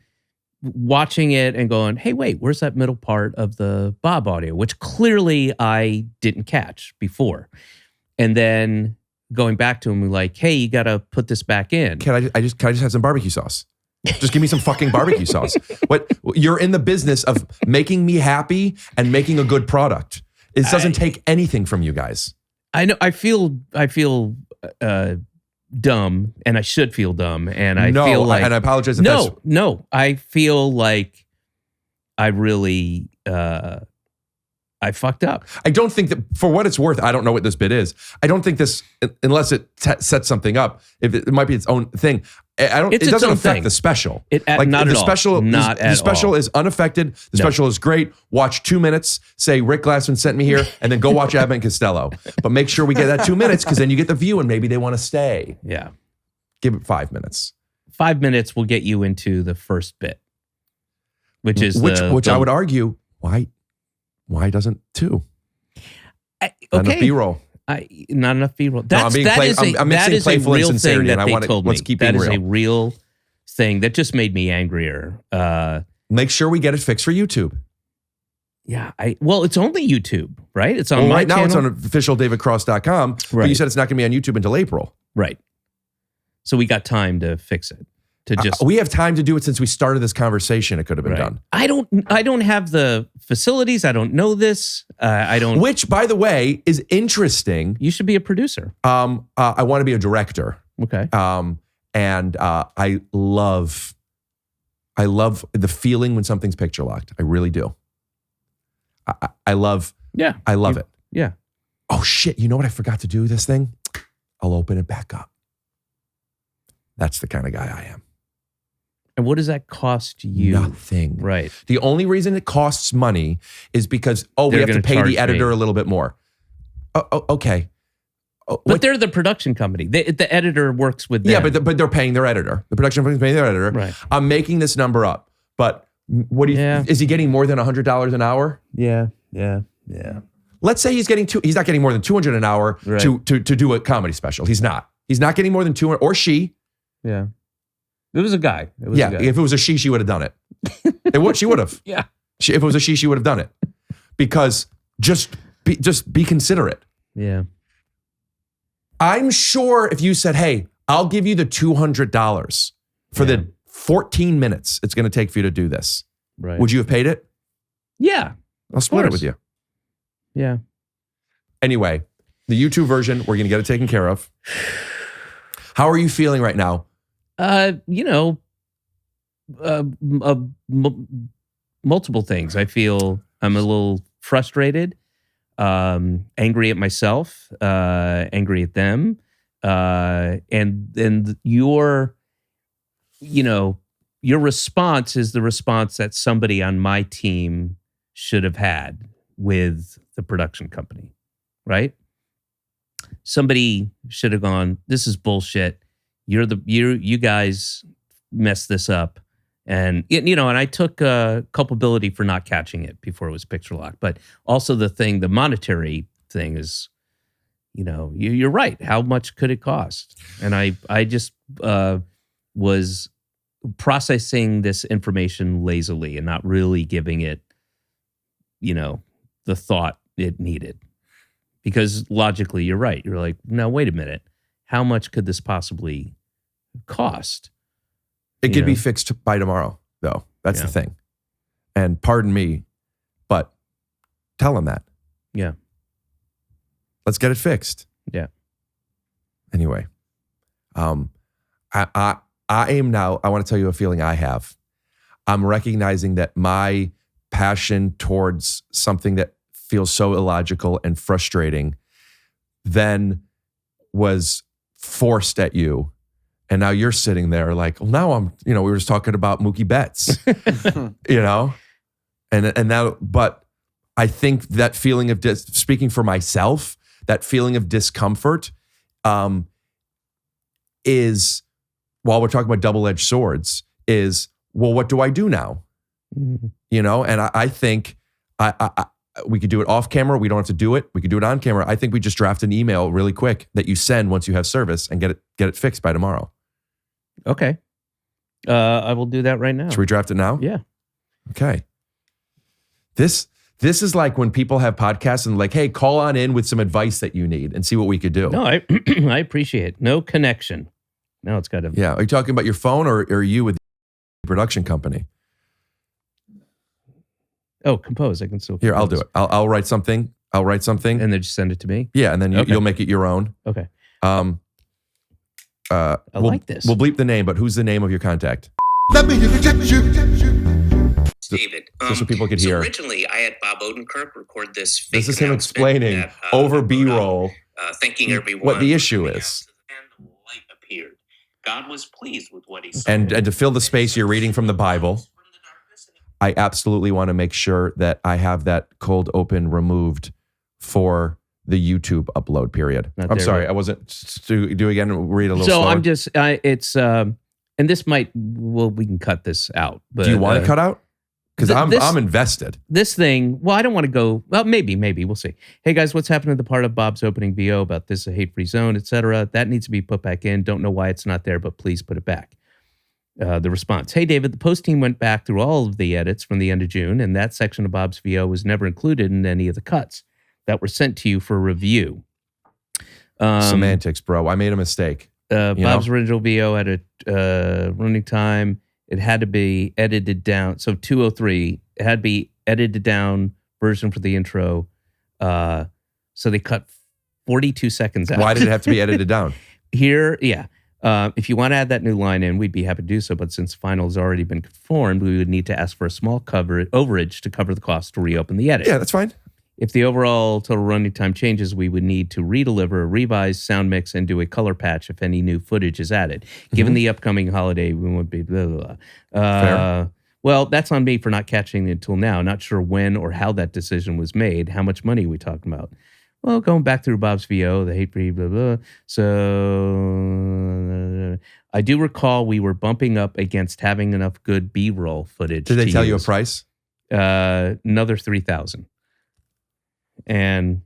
watching it and going, hey, wait, where's that middle part of the Bob audio? Which clearly I didn't catch before. And then going back to him, we're like, hey, you got to put this back in. Can I just have some barbecue sauce? Just give me some fucking barbecue sauce. What you're in the business of making me happy and making a good product. It doesn't take anything from you guys. I know. I feel dumb, and I should feel dumb, and I feel like, and I apologize. If that's, I feel like I really I fucked up. I don't think that, for what it's worth, I don't know what this bit is. I don't think this, unless it sets something up, if it might be its own thing. It doesn't affect the special. Not at all. The special is unaffected. The special is great. Watch 2 minutes. Say Rick Glassman sent me here, and then go watch Abbott and Costello. But make sure we get that 2 minutes because then you get the view, and maybe they want to stay. Yeah. Give it 5 minutes. 5 minutes will get you into the first bit, which I would argue why doesn't 2? Okay. Enough B-roll. Not enough B-roll. I'm mixing playful and sincerity, and I want to let's keep being real. That is a real thing that just made me angrier. Make sure we get it fixed for YouTube. Yeah, it's only YouTube, right? It's on my right now. channel. It's on officialdavidcross.com, right. But you said it's not going to be on YouTube until April, right? So we got time to fix it. We have time to do it since we started this conversation. It could have been done. I don't have the facilities. I don't know this. I don't. Which, by the way, is interesting. You should be a producer. I want to be a director. Okay. And I love the feeling when something's picture locked. I really do. I love it. Yeah. Oh shit! You know what I forgot to do? This thing. I'll open it back up. That's the kind of guy I am. And what does that cost you? Nothing. Right. The only reason it costs money is because, we They're have to gonna pay charge the editor me. a little bit more. Okay. But they're the production company. The editor works with them. Yeah, but they're paying their editor. The production company's paying their editor. Right. I'm making this number up. But what do you is he getting more than $100 an hour? Yeah. Let's say he's not getting more than $200 an hour to do a comedy special. He's not. He's not getting more than 200, or she. Yeah. It was a guy. If it was a she would have done it. She would have. Yeah. If it was a she would have done it. Because just be considerate. Yeah. I'm sure if you said, hey, I'll give you the $200 for the 14 minutes it's going to take for you to do this. Right. Would you have paid it? Yeah. I'll split it course. with you. Yeah. Anyway, the YouTube version, we're going to get it taken care of. How are you feeling right now? Multiple things. I feel I'm a little frustrated, angry at myself, angry at them, and your response is the response that somebody on my team should have had with the production company, right? Somebody should have gone, this is bullshit. You guys messed this up. And, and I took culpability for not catching it before it was picture locked. But also the monetary thing is, you're right. How much could it cost? And I just was processing this information lazily and not really giving it, the thought it needed. Because logically, you're right. You're like, no, wait a minute. How much could this possibly cost? It could be fixed by tomorrow, though. That's the thing. And pardon me, but tell him that. Yeah. Let's get it fixed. Yeah. Anyway, I am now, I want to tell you a feeling I have. I'm recognizing that my passion towards something that feels so illogical and frustrating then was forced at you. And now you're sitting there like, well, now I'm, we were just talking about Mookie Betts, and now, but I think that feeling of, speaking for myself, that feeling of discomfort is, while we're talking about double-edged swords, is, well, what do I do now? Mm-hmm. And I think we could do it off camera. We don't have to do it. We could do it on camera. I think we just draft an email really quick that you send once you have service and get it fixed by tomorrow. Okay. I will do that right now. Should we draft it now? Yeah. Okay. This is like when people have podcasts and like, hey, call on in with some advice that you need and see what we could do. No, I I appreciate it. No connection. Now it's got to. Yeah. Are you talking about your phone or are you with the production company? Oh, compose. I can still compose. Here, I'll do it. I'll write something. And then just send it to me? Yeah, and then you'll make it your own. Okay. I like this. We'll bleep the name, but who's the name of your contact? Let me inject you. David. Just so people could hear. Originally, I had Bob Odenkirk record this. This is him explaining over B-roll thanking everyone what the issue is. And light appeared. God was pleased with what he saw. And to fill the space, you're reading from the Bible. I absolutely want to make sure that I have that cold open removed for the YouTube upload period. I'm sorry, I wasn't. Do again. Read a little. So slower. I'm just. It's and this might. Well, we can cut this out. But do you want to cut out? Because I'm invested. This thing. Well, I don't want to go. Well, maybe we'll see. Hey guys, what's happened to the part of Bob's opening VO about this a hate-free zone, etc.? That needs to be put back in. Don't know why it's not there, but please put it back. The response. Hey, David, the post team went back through all of the edits from the end of June, and that section of Bob's VO was never included in any of the cuts that were sent to you for review. Semantics, bro. I made a mistake. Bob's original VO had a running time. It had to be edited down. So 203, it had to be edited down version for the intro. So they cut 42 seconds out. Why did it have to be edited down? Here, yeah. If you want to add that new line in, we'd be happy to do so. But since final has already been conformed, we would need to ask for a small overage to cover the cost to reopen the edit. Yeah, that's fine. If the overall total running time changes, we would need to redeliver, revise sound mix, and do a color patch if any new footage is added. Given the upcoming holiday, we won't be blah, blah, blah. Fair. Well, that's on me for not catching it until now. Not sure when or how that decision was made. How much money are we talking about? Well, going back through Bob's VO, the hate free, blah, blah. So I do recall we were bumping up against having enough good B-roll footage. Did they to tell you a use. price? Another 3,000. And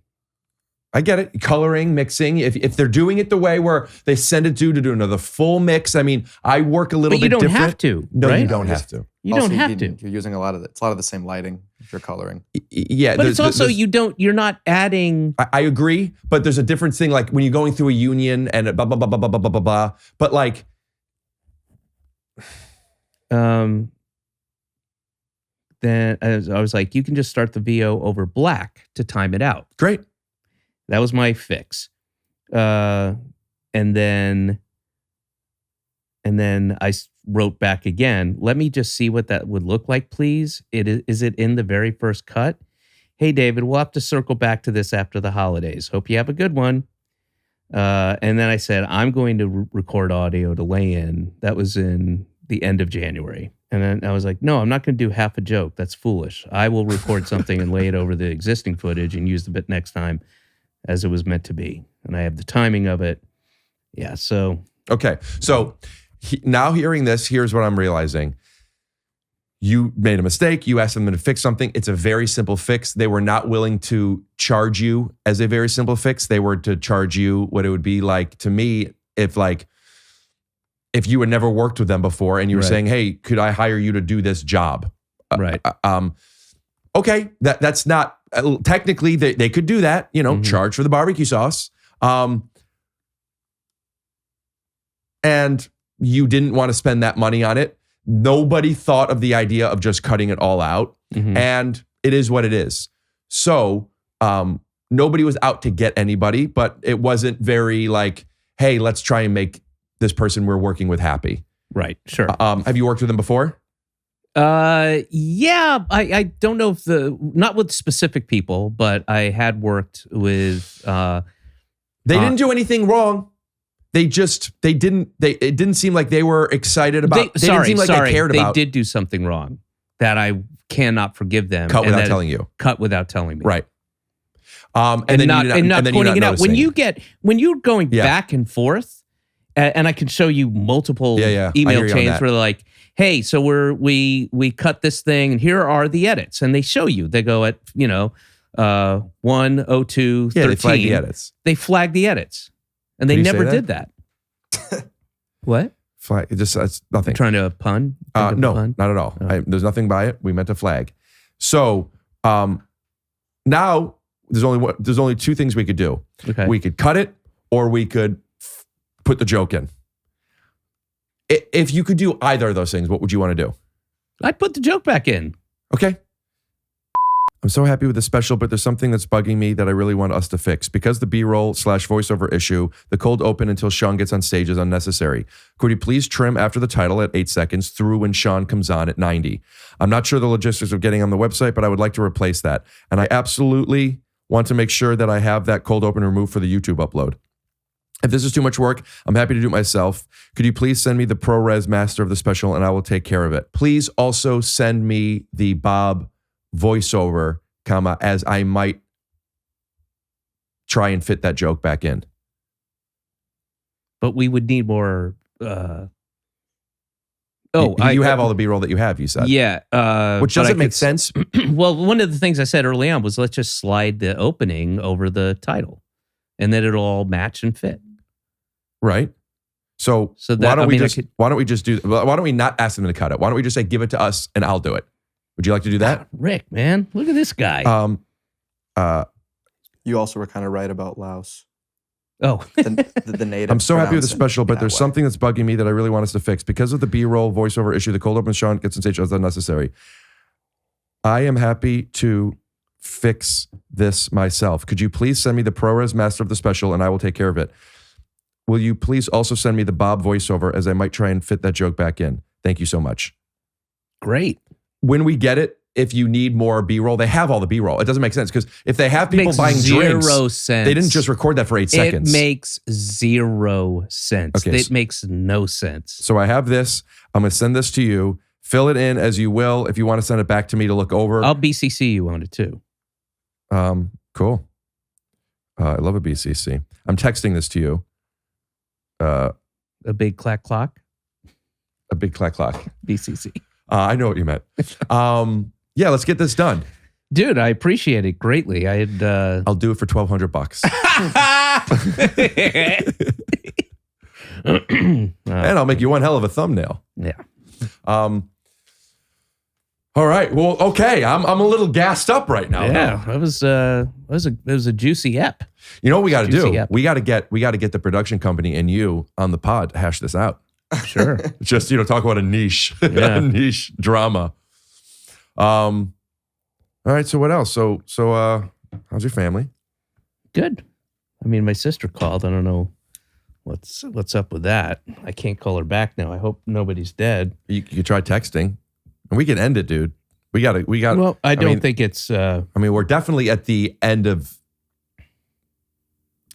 I get it. Coloring, mixing. If they're doing it the way where they send it to do another full mix. I mean, I work a little but you bit don't different. have to. No, right? you don't have to. You Also, don't have to. You're using a lot of the same lighting if you're coloring. Yeah, But it's also you're not adding. I agree, but there's a different thing. Like when you're going through a union and blah blah blah blah blah blah blah blah. But like, Then I was like, you can just start the VO over black to time it out. great. That was my fix. And then I wrote back again. Let me just see what that would look like, please. Is it in the very first cut? Hey, David, we'll have to circle back to this after the holidays. Hope you have a good one. And then I said, I'm going to record audio to lay in. That was in the end of January. And then I was like, no, I'm not going to do half a joke. That's foolish. I will record something and lay it over the existing footage and use the bit next time as it was meant to be. And I have the timing of it. Yeah, so. Okay, so now hearing this, here's what I'm realizing. You made a mistake. You asked them to fix something. It's a very simple fix. They were not willing to charge you as a very simple fix. They were to charge you what it would be like to me if you had never worked with them before and you were Right. saying, hey, could I hire you to do this job? Right. Okay, that's not, technically they could do that, charge for the barbecue sauce. And you didn't want to spend that money on it. Nobody thought of the idea of just cutting it all out. Mhm. And it is what it is. So nobody was out to get anybody, but it wasn't very like, hey, let's try and make this person we're working with happy. Right, sure. Have you worked with them before? Yeah, I don't know if not with specific people, but I had worked with. They didn't do anything wrong. It didn't seem like they were excited about. They didn't seem like they cared about. They did do something wrong that I cannot forgive them. Cut and without that- telling you. Cut without telling me. Right. And not pointing it out. When you're going Yeah. back and forth, and I can show you multiple Yeah. I email hear you on chains that. where they're like, hey, so we cut this thing and here are the edits. And they show you. They go at, 1:02:13. Yeah, they flag the edits. They flag the edits. And they Can you say never that? did that. What? Flag. It's nothing. Trying to pun? Think of a No, pun? not at all. Oh. There's nothing by it. We meant to flag. So now there's only two things we could do. Okay. We could cut it, or we could put the joke in. If you could do either of those things, what would you want to do? I'd put the joke back in. Okay. I'm so happy with the special, but there's something that's bugging me that I really want us to fix. Because the B-roll / voiceover issue, the cold open until Sean gets on stage is unnecessary. Could you please trim after the title at 8 seconds through when Sean comes on at 90? I'm not sure the logistics of getting on the website, but I would like to replace that. And I absolutely want to make sure that I have that cold open removed for the YouTube upload. If this is too much work, I'm happy to do it myself. Could you please send me the ProRes master of the special and I will take care of it. Please also send me the Bob voiceover, as I might try and fit that joke back in. But we would need more. You have all the B-roll that you have, you said. Yeah. Which but I doesn't make could- sense. Well, one of the things I said early on was let's just slide the opening over the title and then it'll all match and fit. Right. So, So that- why don't I we mean, I just could- why don't we not ask them to cut it? Why don't we just say give it to us and I'll do it? Would you like to do that? Rick, man, look at this guy. You also were kind of right about Laos. Oh, The native. I'm so happy with the pronounce it special, but that there's way. something that's bugging me that I really want us to fix. Because of the B-roll voiceover issue, the cold open Sean gets on stage is unnecessary. I am happy to fix this myself. Could you please send me the ProRes master of the special and I will take care of it? Will you please also send me the Bob voiceover as I might try and fit that joke back in? Thank you so much. great. When we get it, if you need more B-roll, they have all the B-roll. It doesn't make sense because if they have people Makes buying zero drinks, sense. they didn't just record that for 8 seconds. It makes zero sense. Okay, It makes no sense. So I have this. I'm going to send this to you. Fill it in as you will. If you want to send it back to me to look over. I'll BCC you on it too. Cool. I love a BCC. I'm texting this to you. A big clack clock. A big clack clock. BCC. I know what you meant. Yeah, let's get this done. Dude, I appreciate it greatly. I had I'll do it for $1,200. And I'll make you one hell of a thumbnail. Yeah. All right. Well, okay. I'm a little gassed up right now. Yeah. That was a juicy ep. You know what we got to do? Juicy ep. We got to get the production company and you on the pod to hash this out. Sure. Just, talk about a niche, Yeah. a niche drama. All right. So what else? So how's your family? Good. I mean, my sister called. I don't know what's up with that. I can't call her back now. I hope nobody's dead. You try texting, and we can end it, dude. We got. Well, I don't think it's. We're definitely at the end of.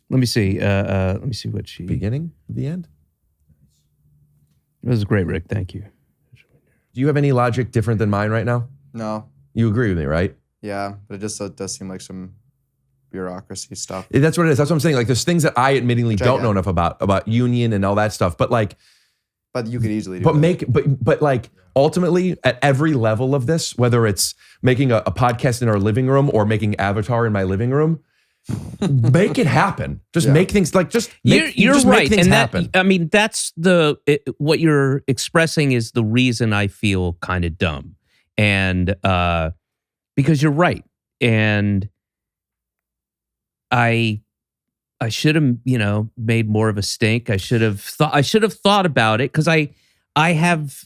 Let me see. Let me see what she. Beginning of the end. It was great, Rick. Thank you. Do you have any logic different than mine right now? No. You agree with me, right? Yeah, but it just does seem like some bureaucracy stuff. That's what it is. That's what I'm saying. Like, there's things that I admittingly Which I don't get. know enough about union and all that stuff. But like, But you could easily do but that. but like ultimately at every level of this, whether it's making a podcast in our living room or making Avatar in my living room, make it happen. Just make things like You're just right, make things and happen. that's what you're expressing is the reason I feel kind of dumb, and because you're right, and I should have made more of a stink. I should have thought about it because I have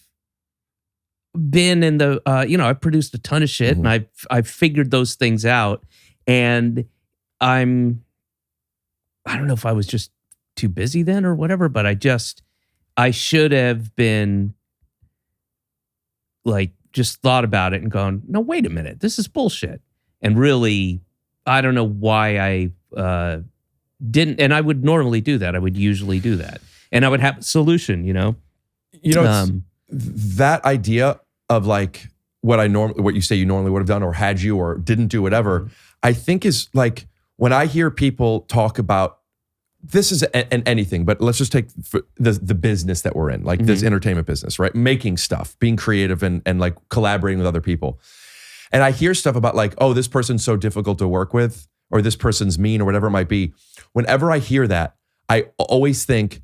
been in the I've produced a ton of shit and I've figured those things out, and I don't know if I was just too busy then or whatever, but I should have been like, just thought about it and gone, no, wait a minute, this is bullshit. And really, I don't know why I didn't, and I would normally do that. I would usually do that. And I would have a solution, it's that idea of like what you say you normally would have done or had you or didn't do whatever, I think is like, when I hear people talk about this is and anything, but let's just take the business that we're in, like this entertainment business, right? Making stuff, being creative and like collaborating with other people. And I hear stuff about like, oh, this person's so difficult to work with, or this person's mean, or whatever it might be. Whenever I hear that, I always think,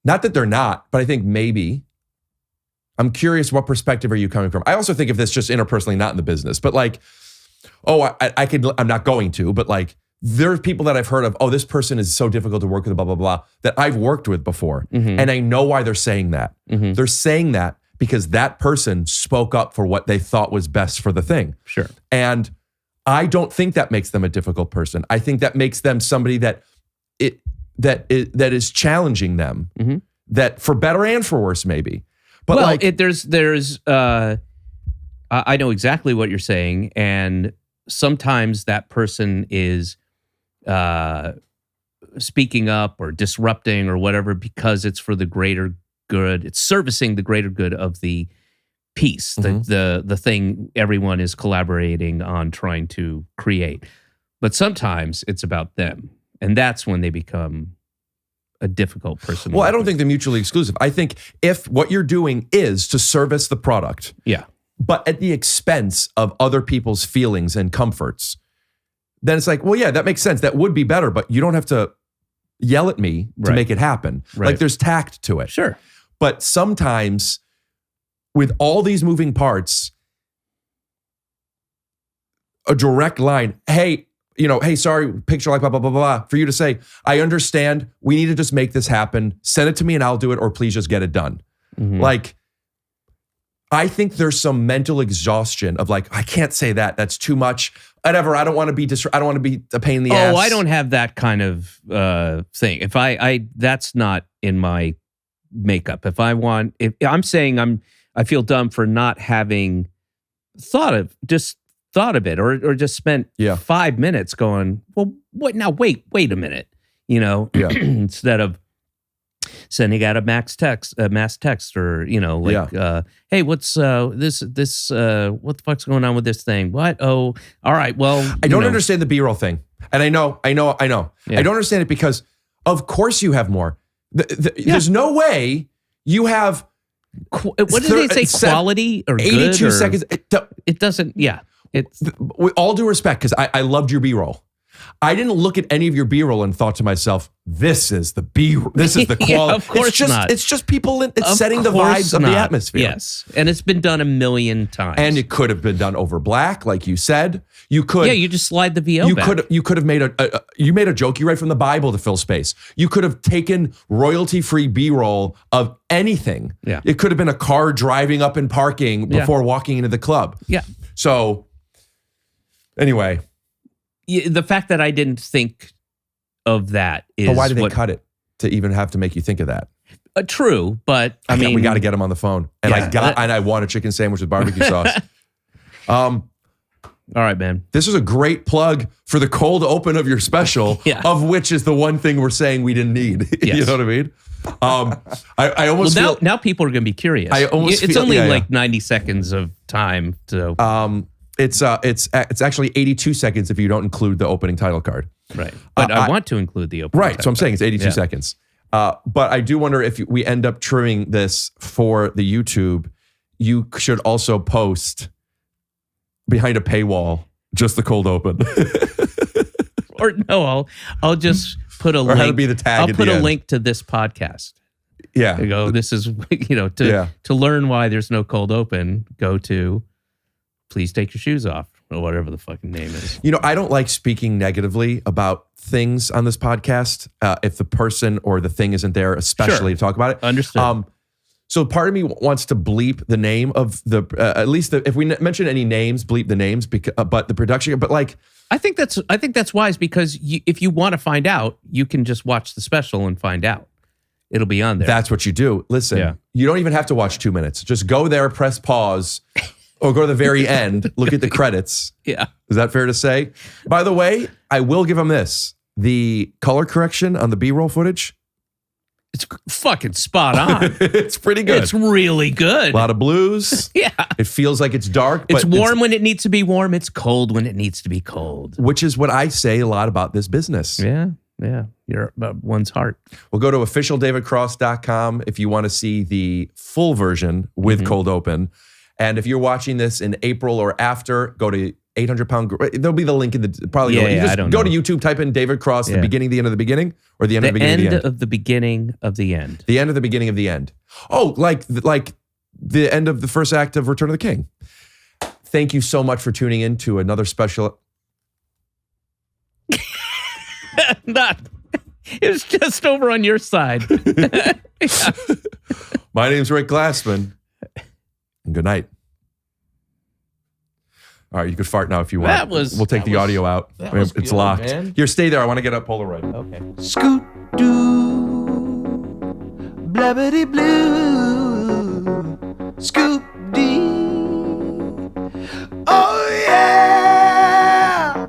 not that they're not, but I think maybe. I'm curious, what perspective are you coming from? I also think of this just interpersonally, not in the business, but like, oh, I'm not going to, but like, there's people that I've heard of, oh, this person is so difficult to work with, blah, blah, blah, that I've worked with before. And I know why they're saying that. They're saying that because that person spoke up for what they thought was best for the thing. Sure. And I don't think that makes them a difficult person. I think that makes them somebody that is challenging them, that for better and for worse, maybe. But well, like, there's I know exactly what you're saying, and sometimes that person is speaking up or disrupting or whatever because it's for the greater good. It's servicing the greater good of the piece, the thing everyone is collaborating on trying to create. But sometimes it's about them, and that's when they become a difficult person. Well, I don't think they're mutually exclusive. I think if what you're doing is to service the product, yeah, but at the expense of other people's feelings and comforts, then it's like, well, yeah, that makes sense. That would be better, but you don't have to yell at me to make it happen. Right. Like, there's tact to it. Sure. But sometimes with all these moving parts, a direct line, hey, sorry, picture like blah, blah, blah, blah, for you to say, I understand, we need to just make this happen. Send it to me and I'll do it, or please just get it done. Like, I think there's some mental exhaustion of like, I can't say that. That's too much. Whatever. I don't want to be a pain in the ass. Oh, I don't have that kind of thing. If I that's not in my makeup. If I'm saying I feel dumb for not having thought of it or just spent 5 minutes going, well, what now? Wait a minute. Instead of sending out a mass text or, hey, what's this what the fuck's going on with this thing? What? Oh, all right. Well, I don't understand the B-roll thing. And I know. Yeah. I don't understand it because of course you have more. There's no way you have what did they say? Quality or 82 good or, seconds. It doesn't. Yeah. It's with all due respect, because I loved your B-roll. I didn't look at any of your B-roll and thought to myself, this is the B-roll. This is the quality. Yeah, of course not. It's just people setting the vibes of the atmosphere. Yes. And it's been done a million times. And it could have been done over black, like you said. You could. Yeah, you just slide the VO back. You could have made you made a joke you read from the Bible to fill space. You could have taken royalty-free B-roll of anything. Yeah. It could have been a car driving up and parking before walking into the club. Yeah. So anyway. The fact that I didn't think of that is. But why did they cut it to even have to make you think of that? True, but I mean, we got to get him on the phone, and I want a chicken sandwich with barbecue sauce. All right, man. This is a great plug for the cold open of your special, of which is the one thing we're saying we didn't need. Yes. You know what I mean? I almost feel now people are going to be curious. It's only like 90 seconds of time to. It's actually 82 seconds if you don't include the opening title card. Right. But I want to include the opening title. So I'm saying it's 82 seconds. But I do wonder if we end up trimming this for the YouTube, you should also post behind a paywall just the cold open. Or no, I'll just put a link. How to be the tag. I'll put a link to this podcast. Yeah. You go, this is, to learn why there's no cold open, go to Please Take Your Shoes Off, or whatever the fucking name is. I don't like speaking negatively about things on this podcast if the person or the thing isn't there, especially to talk about it. Understood. So part of me wants to bleep the name of the, at least if we mention any names, bleep the names, but the production, but like. I think that's wise because if you want to find out, you can just watch the special and find out. It'll be on there. That's what you do. Listen, you don't even have to watch 2 minutes. Just go there, press pause. Or go to the very end, look at the credits. Yeah. Is that fair to say? By the way, I will give them this. The color correction on the B-roll footage. It's fucking spot on. It's pretty good. It's really good. A lot of blues. Yeah. It feels like it's dark. But it's warm when it needs to be warm. It's cold when it needs to be cold. Which is what I say a lot about this business. Yeah. Yeah. You're about one's heart. We'll go to officialdavidcross.com if you want to see the full version with cold open. And if you're watching this in April or after, go to 800-pound. There'll be the link in the probably. Yeah, just I don't go know. to YouTube, type in David Cross, the beginning, the end of the beginning, or the end of the beginning, the end of the beginning of the end. The end of the beginning of the end. Oh, like the end of the first act of Return of the King. Thank you so much for tuning in to another special. It's just over on your side. My name's Rick Glassman. And good night. All right, you can fart now if you want. We'll take the audio out. It's good, locked. Man. Here, stay there. I want to get a Polaroid. Okay. Scoot doo, blabbity blue, scoop dee. Oh yeah.